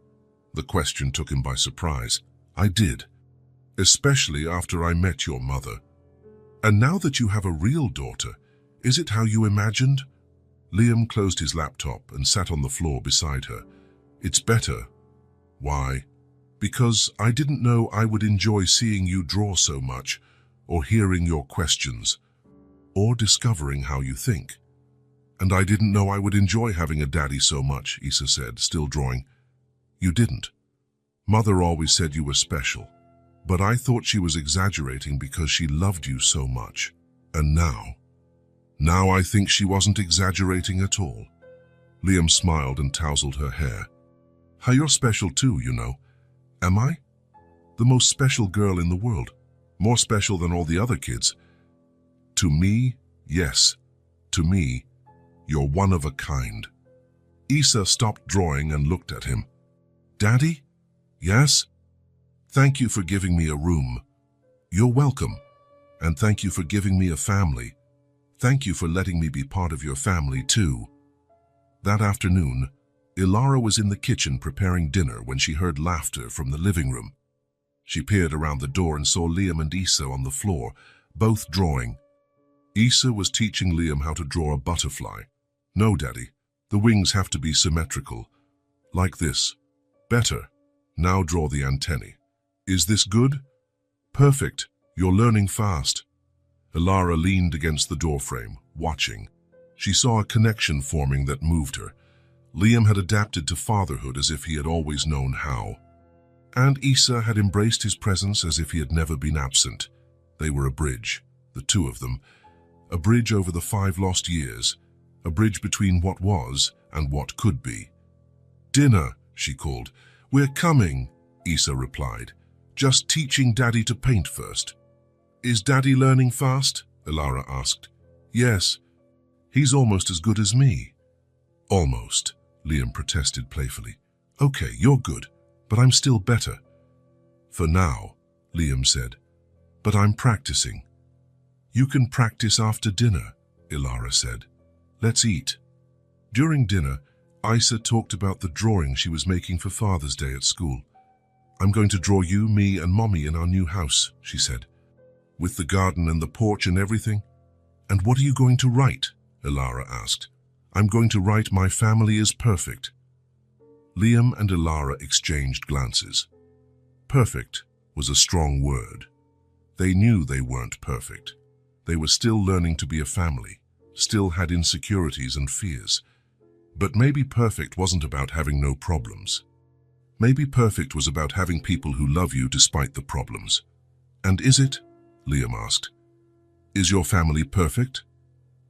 The question took him by surprise. "I did. Especially after I met your mother. And now that you have a real daughter, is it how you imagined?" Liam closed his laptop and sat on the floor beside her. "It's better." "Why?" "Because I didn't know I would enjoy seeing you draw so much, or hearing your questions, or discovering how you think. And I didn't know I would enjoy having a daddy so much," Issa said, still drawing. "You didn't?" Mother always said you were special, but I thought she was exaggerating because she loved you so much. And now I think she wasn't exaggerating at all." Liam smiled and tousled her hair. "Hey, you're special too, you know. Am I? The most special girl in the world. More special than all the other kids. To me, yes. To me, you're one of a kind." Issa stopped drawing and looked at him. "Daddy?" "Yes?" "Thank you for giving me a room." "You're welcome. And thank you for giving me a family. Thank you for letting me be part of your family too." That afternoon, Ilara was in the kitchen preparing dinner when she heard laughter from the living room. She peered around the door and saw Liam and Issa on the floor, both drawing. Issa was teaching Liam how to draw a butterfly. "No, Daddy, the wings have to be symmetrical. Like this. Better. Now draw the antennae. Is this good?" "Perfect. You're learning fast." Ilara leaned against the doorframe, watching. She saw a connection forming that moved her. Liam had adapted to fatherhood as if he had always known how. And Issa had embraced his presence as if he had never been absent. They were a bridge, the two of them. A bridge over the 5 lost years. A bridge between what was and what could be. "Dinner," she called. "We're coming," Issa replied. "Just teaching Daddy to paint first." "Is Daddy learning fast?" Ilara asked. "Yes. He's almost as good as me." "Almost," Liam protested playfully. "Okay, you're good, but I'm still better." "For now," Liam said. "But I'm practicing." "You can practice after dinner," Ilara said. "Let's eat." During dinner, Issa talked about the drawing she was making for Father's Day at school. "I'm going to draw you, me, and Mommy in our new house," she said. "With the garden and the porch and everything." "And what are you going to write?" Ilara asked. "I'm going to write my family is perfect." Liam and Ilara exchanged glances. Perfect was a strong word. They knew they weren't perfect. They were still learning to be a family, still had insecurities and fears. But maybe perfect wasn't about having no problems. Maybe perfect was about having people who love you despite the problems. "And is it?" Liam asked. "Is your family perfect?"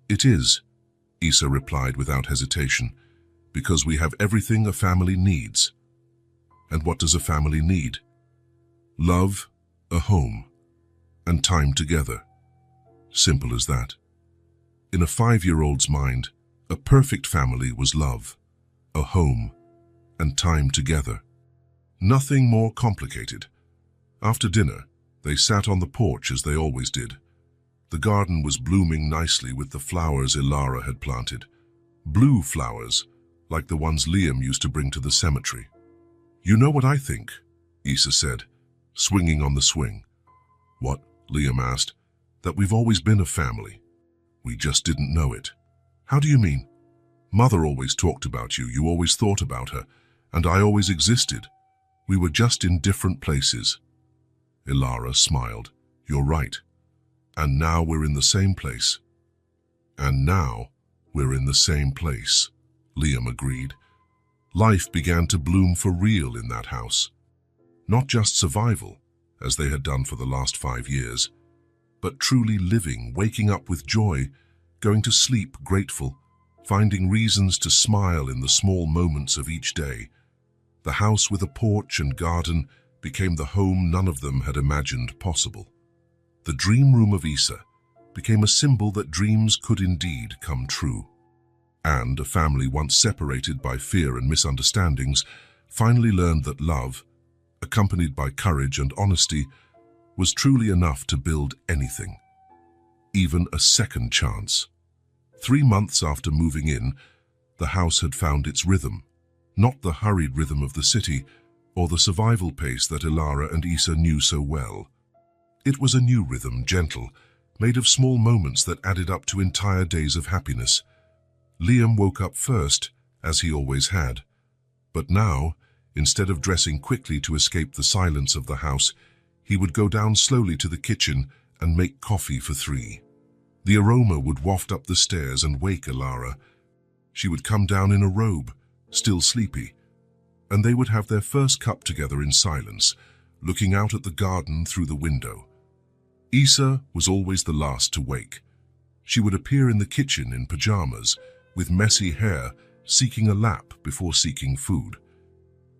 "It is," Issa replied without hesitation, "because we have everything a family needs." "And what does a family need?" "Love, a home, and time together." Simple as that. In a 5-year-old's mind, a perfect family was love, a home, and time together. Nothing more complicated. After dinner, they sat on the porch as they always did. The garden was blooming nicely with the flowers Ilara had planted. Blue flowers, like the ones Liam used to bring to the cemetery. "You know what I think?" Issa said, swinging on the swing. "What?" Liam asked. "That we've always been a family. We just didn't know it." "How do you mean?" "Mother always talked about you, you always thought about her, and I always existed. We were just in different places." Ilara smiled. "You're right. And now we're in the same place." "And now we're in the same place," Liam agreed. Life began to bloom for real in that house. Not just survival, as they had done for the last 5 years, but truly living, waking up with joy, going to sleep grateful, finding reasons to smile in the small moments of each day. The house with a porch and garden became the home none of them had imagined possible. The dream room of Issa became a symbol that dreams could indeed come true. And a family once separated by fear and misunderstandings finally learned that love, accompanied by courage and honesty, was truly enough to build anything, even a second chance. 3 months after moving in, the house had found its rhythm, not the hurried rhythm of the city or the survival pace that Ilara and Issa knew so well. It was a new rhythm, gentle, made of small moments that added up to entire days of happiness. Liam woke up first, as he always had. But now, instead of dressing quickly to escape the silence of the house, he would go down slowly to the kitchen and make coffee for 3. The aroma would waft up the stairs and wake Ilara. She would come down in a robe, still sleepy, and they would have their first cup together in silence, looking out at the garden through the window. Issa was always the last to wake. She would appear in the kitchen in pajamas, with messy hair, seeking a lap before seeking food.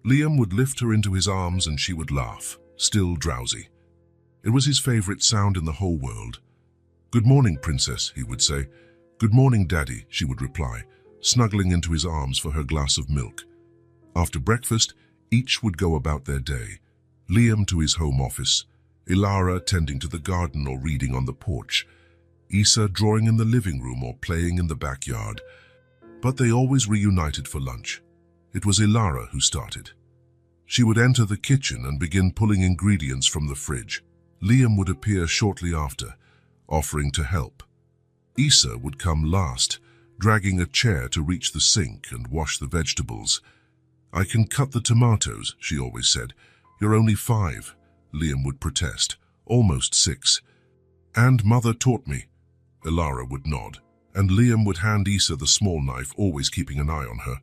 Liam would lift her into his arms and she would laugh, still drowsy. It was his favorite sound in the whole world. "Good morning, princess," he would say. "Good morning, daddy," she would reply, snuggling into his arms for her glass of milk. After breakfast, each would go about their day. Liam to his home office, Ilara tending to the garden or reading on the porch, Issa drawing in the living room or playing in the backyard. But they always reunited for lunch. It was Ilara who started. She would enter the kitchen and begin pulling ingredients from the fridge. Liam would appear shortly after, offering to help. Issa would come last, dragging a chair to reach the sink and wash the vegetables. "I can cut the tomatoes," she always said. "You're only 5, Liam would protest, almost 6. "And mother taught me." Ilara would nod, and Liam would hand Issa the small knife, always keeping an eye on her.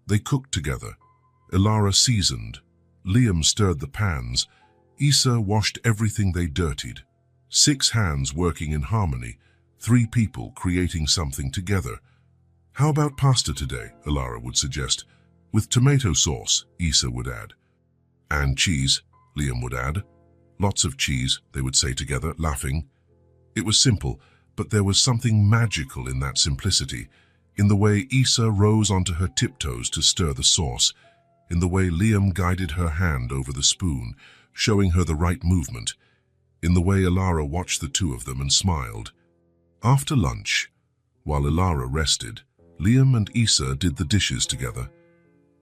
They cooked together. Ilara seasoned. Liam stirred the pans. Issa washed everything they dirtied. 6 hands working in harmony, 3 people creating something together. "How about pasta today?" Ilara would suggest. "With tomato sauce," Issa would add. "And cheese," Liam would add. "Lots of cheese," they would say together, laughing. It was simple, but there was something magical in that simplicity, in the way Issa rose onto her tiptoes to stir the sauce, in the way Liam guided her hand over the spoon, showing her the right movement, in the way Ilara watched the two of them and smiled. After lunch, while Ilara rested, Liam and Issa did the dishes together.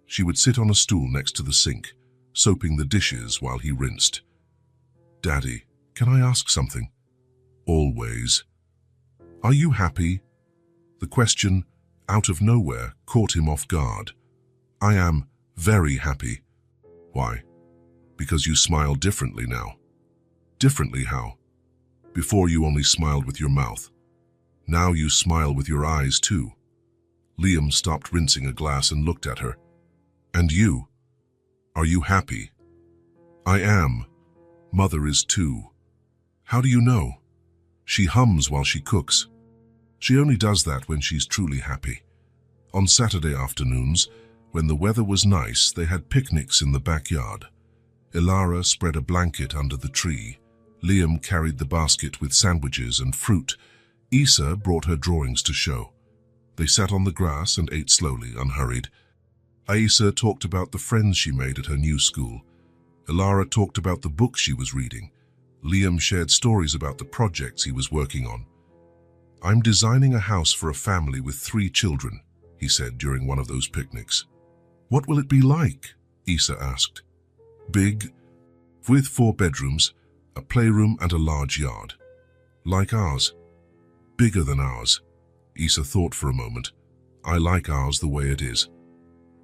She would sit on a stool next to the sink, soaping the dishes while he rinsed. "Daddy, can I ask something?" "Always." "Are you happy?" The question, out of nowhere, caught him off guard. "I am very happy." "Why?" "Because you smile differently now." "Differently how?" "Before you only smiled with your mouth. Now you smile with your eyes too." Liam stopped rinsing a glass and looked at her. "And you? Are you happy?" "I am. Mother is too." "How do you know?" "She hums while she cooks. She only does that when she's truly happy." On Saturday afternoons, when the weather was nice, they had picnics in the backyard. Ilara spread a blanket under the tree. Liam carried the basket with sandwiches and fruit. Issa brought her drawings to show. They sat on the grass and ate slowly, unhurried. Issa talked about the friends she made at her new school. Ilara talked about the books she was reading. Liam shared stories about the projects he was working on. "I'm designing a house for a family with 3 children, he said during one of those picnics. "What will it be like?" Issa asked. "Big, with 4 bedrooms, a playroom and a large yard. Like ours." "Bigger than ours." Issa thought for a moment. "I like ours the way it is."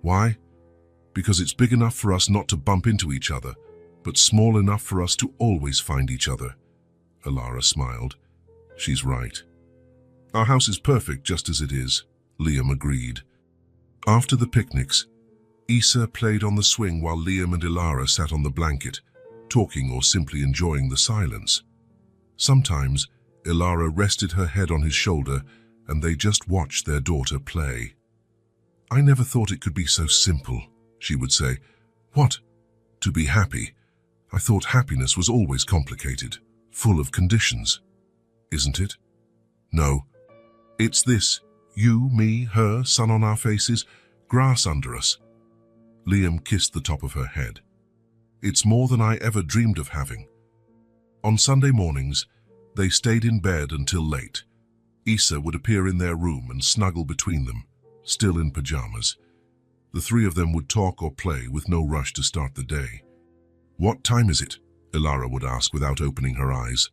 "Why?" "Because it's big enough for us not to bump into each other, but small enough for us to always find each other." Ilara smiled. "She's right." "Our house is perfect just as it is," Liam agreed. After the picnics, Issa played on the swing while Liam and Ilara sat on the blanket, talking or simply enjoying the silence. Sometimes, Ilara rested her head on his shoulder and they just watched their daughter play. "I never thought it could be so simple," she would say. "What? To be happy? I thought happiness was always complicated, full of conditions. Isn't it?" "No. It's this. You, me, her, sun on our faces, grass under us." Liam kissed the top of her head. "It's more than I ever dreamed of having." On Sunday mornings, they stayed in bed until late. Issa would appear in their room and snuggle between them, still in pajamas. The 3 of them would talk or play with no rush to start the day. "What time is it?" Ilara would ask without opening her eyes.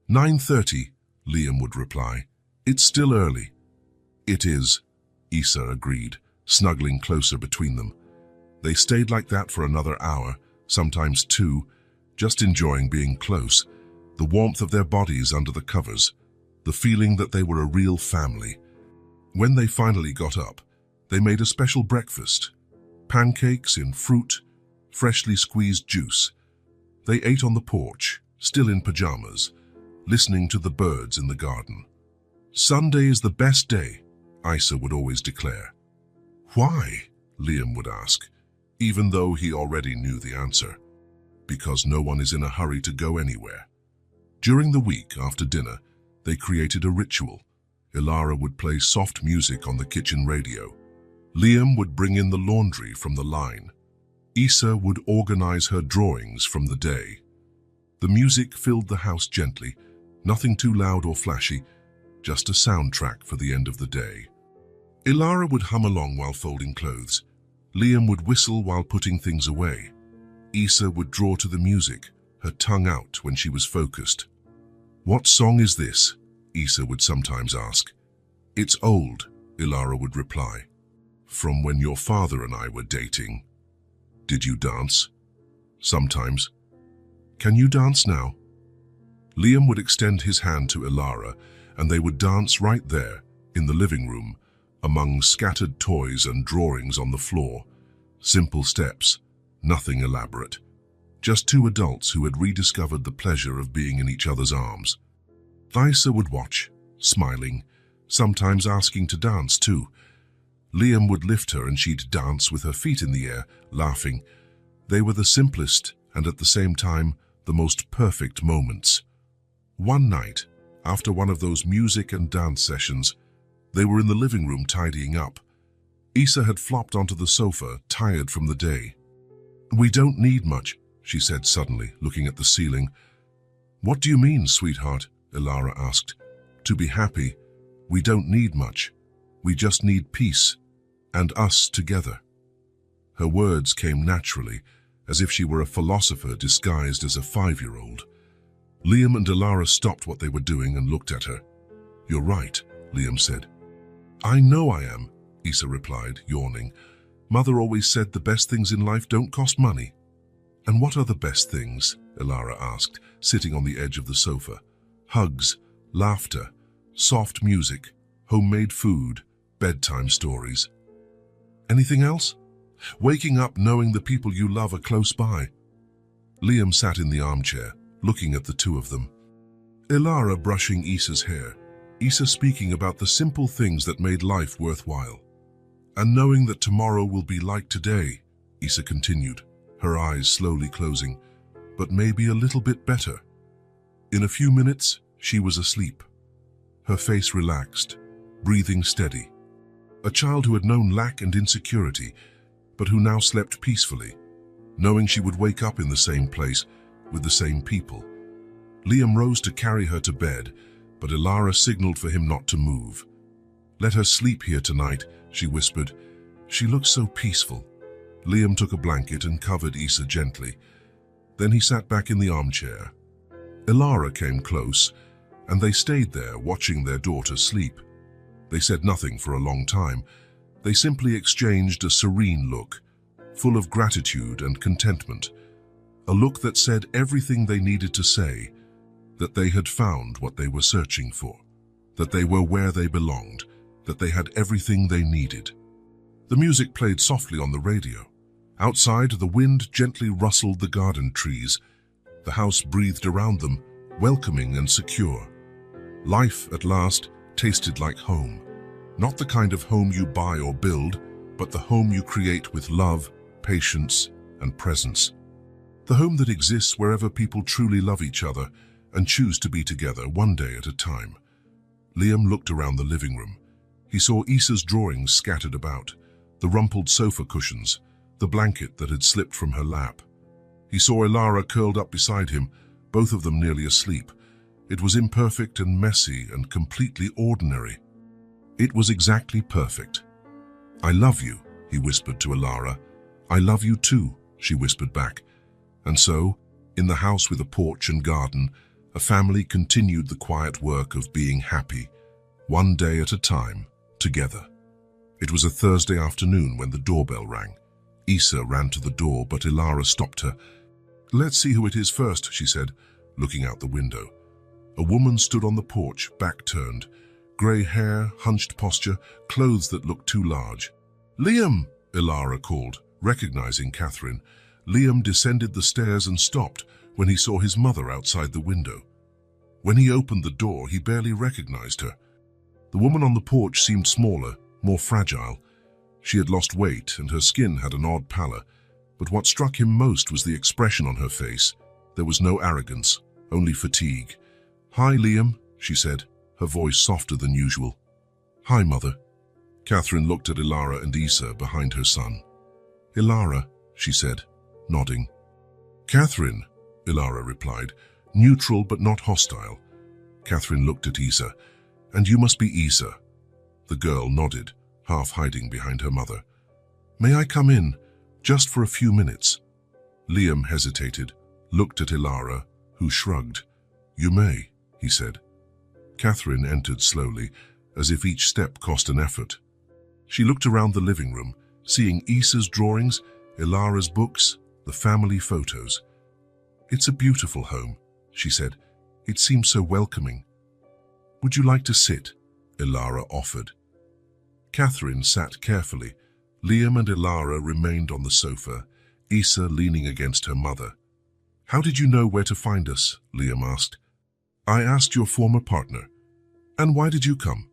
9:30, Liam would reply. "It's still early." "It is," Issa agreed, snuggling closer between them. They stayed like that for another hour, sometimes 2, just enjoying being close, the warmth of their bodies under the covers, the feeling that they were a real family. When they finally got up, they made a special breakfast. pancakes in fruit, freshly squeezed juice. They ate on the porch, still in pajamas, listening to the birds in the garden. "Sunday is the best day," Isa would always declare. "Why?" Liam would ask, even though he already knew the answer. "Because no one is in a hurry to go anywhere." During the week after dinner, they created a ritual. Ilara would play soft music on the kitchen radio. Liam would bring in the laundry from the line. Isa would organize her drawings from the day. The music filled the house gently, nothing too loud or flashy, just a soundtrack for the end of the day. Ilara would hum along while folding clothes. Liam would whistle while putting things away. Isa would draw to the music, her tongue out when she was focused. "What song is this?" Isa would sometimes ask. "It's old," Ilara would reply. "From when your father and I were dating." "Did you dance?" "Sometimes." "Can you dance now?" Liam would extend his hand to Ilara, and they would dance right there, in the living room, among scattered toys and drawings on the floor. Simple steps, nothing elaborate. Just two adults who had rediscovered the pleasure of being in each other's arms. Isa would watch, smiling, sometimes asking to dance too. Liam would lift her and she'd dance with her feet in the air, laughing. They were the simplest and at the same time the most perfect moments. One night, after one of those music and dance sessions, they were in the living room tidying up. Isa had flopped onto the sofa, tired from the day. "We don't need much," she said suddenly, looking at the ceiling. "What do you mean, sweetheart?" Ilara asked. "To be happy, we don't need much. We just need peace, and us together." Her words came naturally, as if she were a philosopher disguised as a 5-year-old. Liam and Ilara stopped what they were doing and looked at her. "You're right," Liam said. "I know I am," Isa replied, yawning. "Mother always said the best things in life don't cost money." "And what are the best things?" Ilara asked, sitting on the edge of the sofa. "Hugs, laughter, soft music, homemade food, bedtime stories." "Anything else?" "Waking up knowing the people you love are close by." Liam sat in the armchair, looking at the two of them. Ilara brushing Isa's hair, Isa speaking about the simple things that made life worthwhile. "And knowing that tomorrow will be like today," Isa continued, her eyes slowly closing, "but maybe a little bit better." In a few minutes, she was asleep. Her face relaxed, breathing steady. A child who had known lack and insecurity, but who now slept peacefully, knowing she would wake up in the same place, with the same people. Liam rose to carry her to bed, but Ilara signaled for him not to move. "Let her sleep here tonight," she whispered. "She looks so peaceful." Liam took a blanket and covered Isa gently. Then he sat back in the armchair. Ilara came close, and they stayed there watching their daughter sleep. They said nothing for a long time. They simply exchanged a serene look, full of gratitude and contentment. A look that said everything they needed to say, that they had found what they were searching for, that they were where they belonged, that they had everything they needed. The music played softly on the radio. Outside, the wind gently rustled the garden trees. The house breathed around them, welcoming and secure. Life, at last, tasted like home. Not the kind of home you buy or build, but the home you create with love, patience, and presence. The home that exists wherever people truly love each other and choose to be together one day at a time. Liam looked around the living room. He saw Isa's drawings scattered about, the rumpled sofa cushions, the blanket that had slipped from her lap. He saw Ilara curled up beside him, both of them nearly asleep. It was imperfect and messy and completely ordinary. It was exactly perfect. "I love you," he whispered to Ilara. "I love you too," she whispered back. And so, in the house with a porch and garden, a family continued the quiet work of being happy, one day at a time, together. It was a Thursday afternoon when the doorbell rang. Isa ran to the door, but Ilara stopped her. "Let's see who it is first," she said, looking out the window. A woman stood on the porch, back turned. Grey hair, hunched posture, clothes that looked too large. "Liam!" Ilara called, Recognizing Catherine, Liam descended the stairs and stopped when he saw his mother outside the window. When he opened the door, he barely recognized her. The woman on the porch seemed smaller, more fragile. She had lost weight and her skin had an odd pallor, but what struck him most was the expression on her face. There was no arrogance, only fatigue. "Hi, Liam," she said, her voice softer than usual. "Hi, Mother." Catherine looked at Ilara and Issa behind her son. "Ilara," she said, nodding. "Catherine," Ilara replied, neutral but not hostile. Catherine looked at Issa. "And you must be Issa." The girl nodded, half hiding behind her mother. "May I come in, just for a few minutes?" Liam hesitated, looked at Ilara, who shrugged. "You may," he said. Catherine entered slowly, as if each step cost an effort. She looked around the living room, seeing Issa's drawings, Ilara's books, the family photos. "It's a beautiful home," she said. "It seems so welcoming." "Would you like to sit?" Ilara offered. Catherine sat carefully. Liam and Ilara remained on the sofa, Issa leaning against her mother. "How did you know where to find us?" Liam asked. "I asked your former partner." "And why did you come?"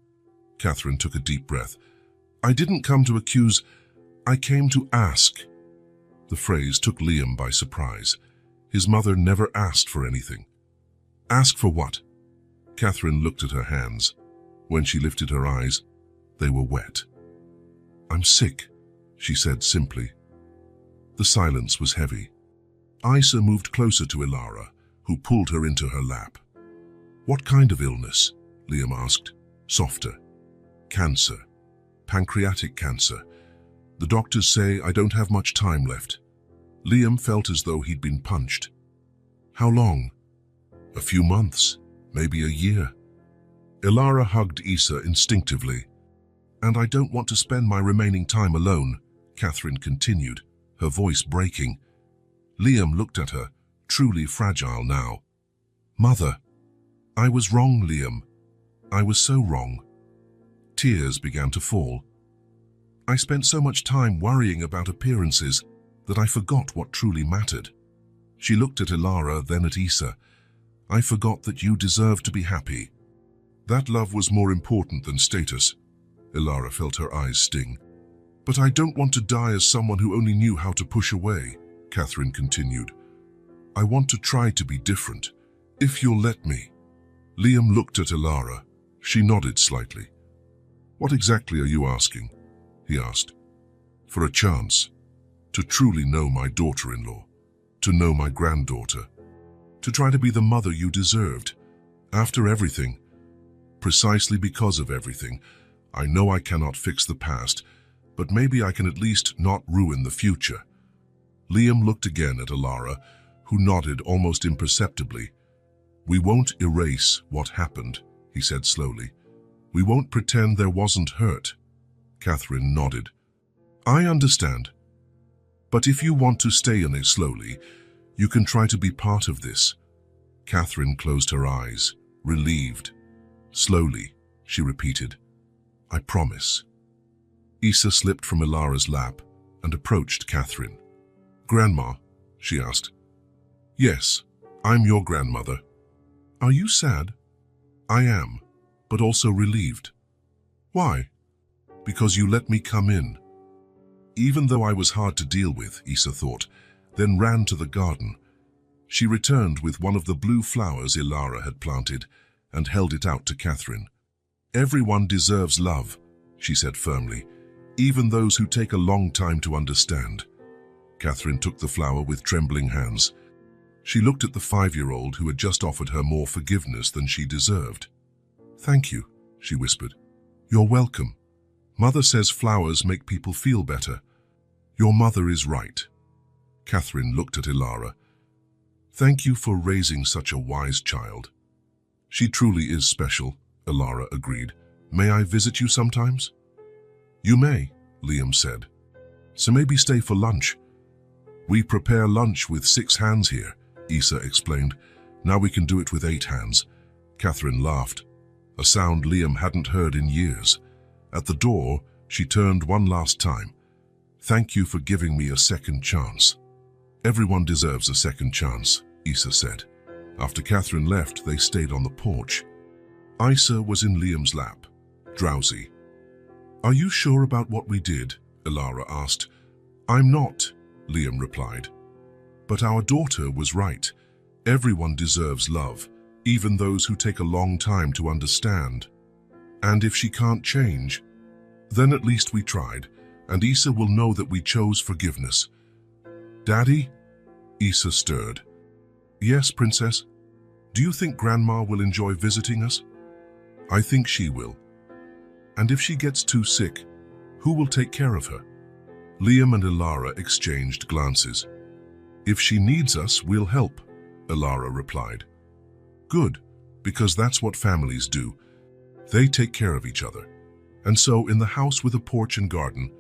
Catherine took a deep breath. "I didn't come to accuse, I came to ask." The phrase took Liam by surprise. His mother never asked for anything. "Ask for what?" Catherine looked at her hands. When she lifted her eyes, they were wet. "I'm sick," she said simply. The silence was heavy. Issa moved closer to Ilara, who pulled her into her lap. "What kind of illness?" Liam asked, softer. "Cancer. Pancreatic cancer. The doctors say I don't have much time left." Liam felt as though he'd been punched. "How long?" "A few months, maybe a year." Ilara hugged Issa instinctively. "And I don't want to spend my remaining time alone," Catherine continued, her voice breaking. Liam looked at her, truly fragile now. "Mother, I was wrong, Liam. I was so wrong." Tears began to fall. "I spent so much time worrying about appearances that I forgot what truly mattered." She looked at Ilara, then at Issa. "I forgot that you deserved to be happy. That love was more important than status." Ilara felt her eyes sting. "But I don't want to die as someone who only knew how to push away," Catherine continued. "I want to try to be different, if you'll let me." Liam looked at Ilara. She nodded slightly. "What exactly are you asking?" he asked. "For a chance to truly know my daughter-in-law, to know my granddaughter, to try to be the mother you deserved. After everything, precisely because of everything, I know I cannot fix the past, but maybe I can at least not ruin the future." Liam looked again at Ilara, who nodded almost imperceptibly. "We won't erase what happened," he said slowly. "We won't pretend there wasn't hurt." Catherine nodded. "I understand. But if you want to stay in it slowly, you can try to be part of this." Catherine closed her eyes, relieved. "Slowly," she repeated. "I promise." Issa slipped from Ilara's lap and approached Catherine. "Grandma?" she asked. "Yes, I'm your grandmother." "Are you sad?" "I am, but also relieved." "Why?" "Because you let me come in." Even though I was hard to deal with, Issa thought, then ran to the garden. She returned with one of the blue flowers Ilara had planted and held it out to Catherine. "Everyone deserves love," she said firmly, "even those who take a long time to understand." Catherine took the flower with trembling hands. She looked at the 5-year-old who had just offered her more forgiveness than she deserved. "Thank you," she whispered. "You're welcome. Mother says flowers make people feel better. Your mother is right." Catherine looked at Ilara. "Thank you for raising such a wise child." "She truly is special," Ilara agreed. "May I visit you sometimes?" "You may," Liam said. "So maybe stay for lunch." "We prepare lunch with 6 hands here," Issa explained. "Now we can do it with 8 hands." Catherine laughed, a sound Liam hadn't heard in years. At the door, she turned one last time. Thank you for giving me a second chance. Everyone deserves a second chance, Issa said. After Catherine left, they stayed on the porch. Issa was in Liam's lap, drowsy. Are you sure about what we did? Ilara asked. I'm not, Liam replied. But our daughter was right. Everyone deserves love, even those who take a long time to understand. And if she can't change, then at least we tried, and Issa will know that we chose forgiveness. Daddy? Issa stirred. Yes, Princess. Do you think Grandma will enjoy visiting us? I think she will. And if she gets too sick, who will take care of her? Liam and Ilara exchanged glances. If she needs us, we'll help, Ilara replied. Good, because that's what families do. They take care of each other. And so, in the house with a porch and garden,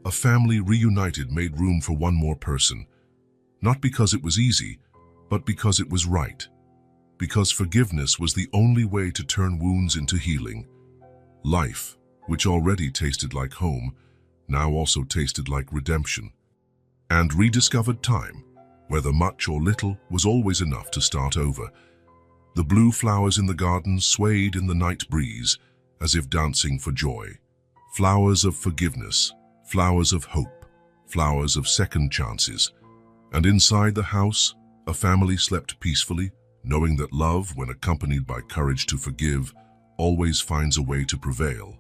a family reunited made room for one more person. Not because it was easy, but because it was right. Because forgiveness was the only way to turn wounds into healing. Life, which already tasted like home, now also tasted like redemption. And rediscovered time, whether much or little, was always enough to start over. The blue flowers in the garden swayed in the night breeze, as if dancing for joy. Flowers of forgiveness, flowers of hope, flowers of second chances. And inside the house, a family slept peacefully, knowing that love, when accompanied by courage to forgive, always finds a way to prevail.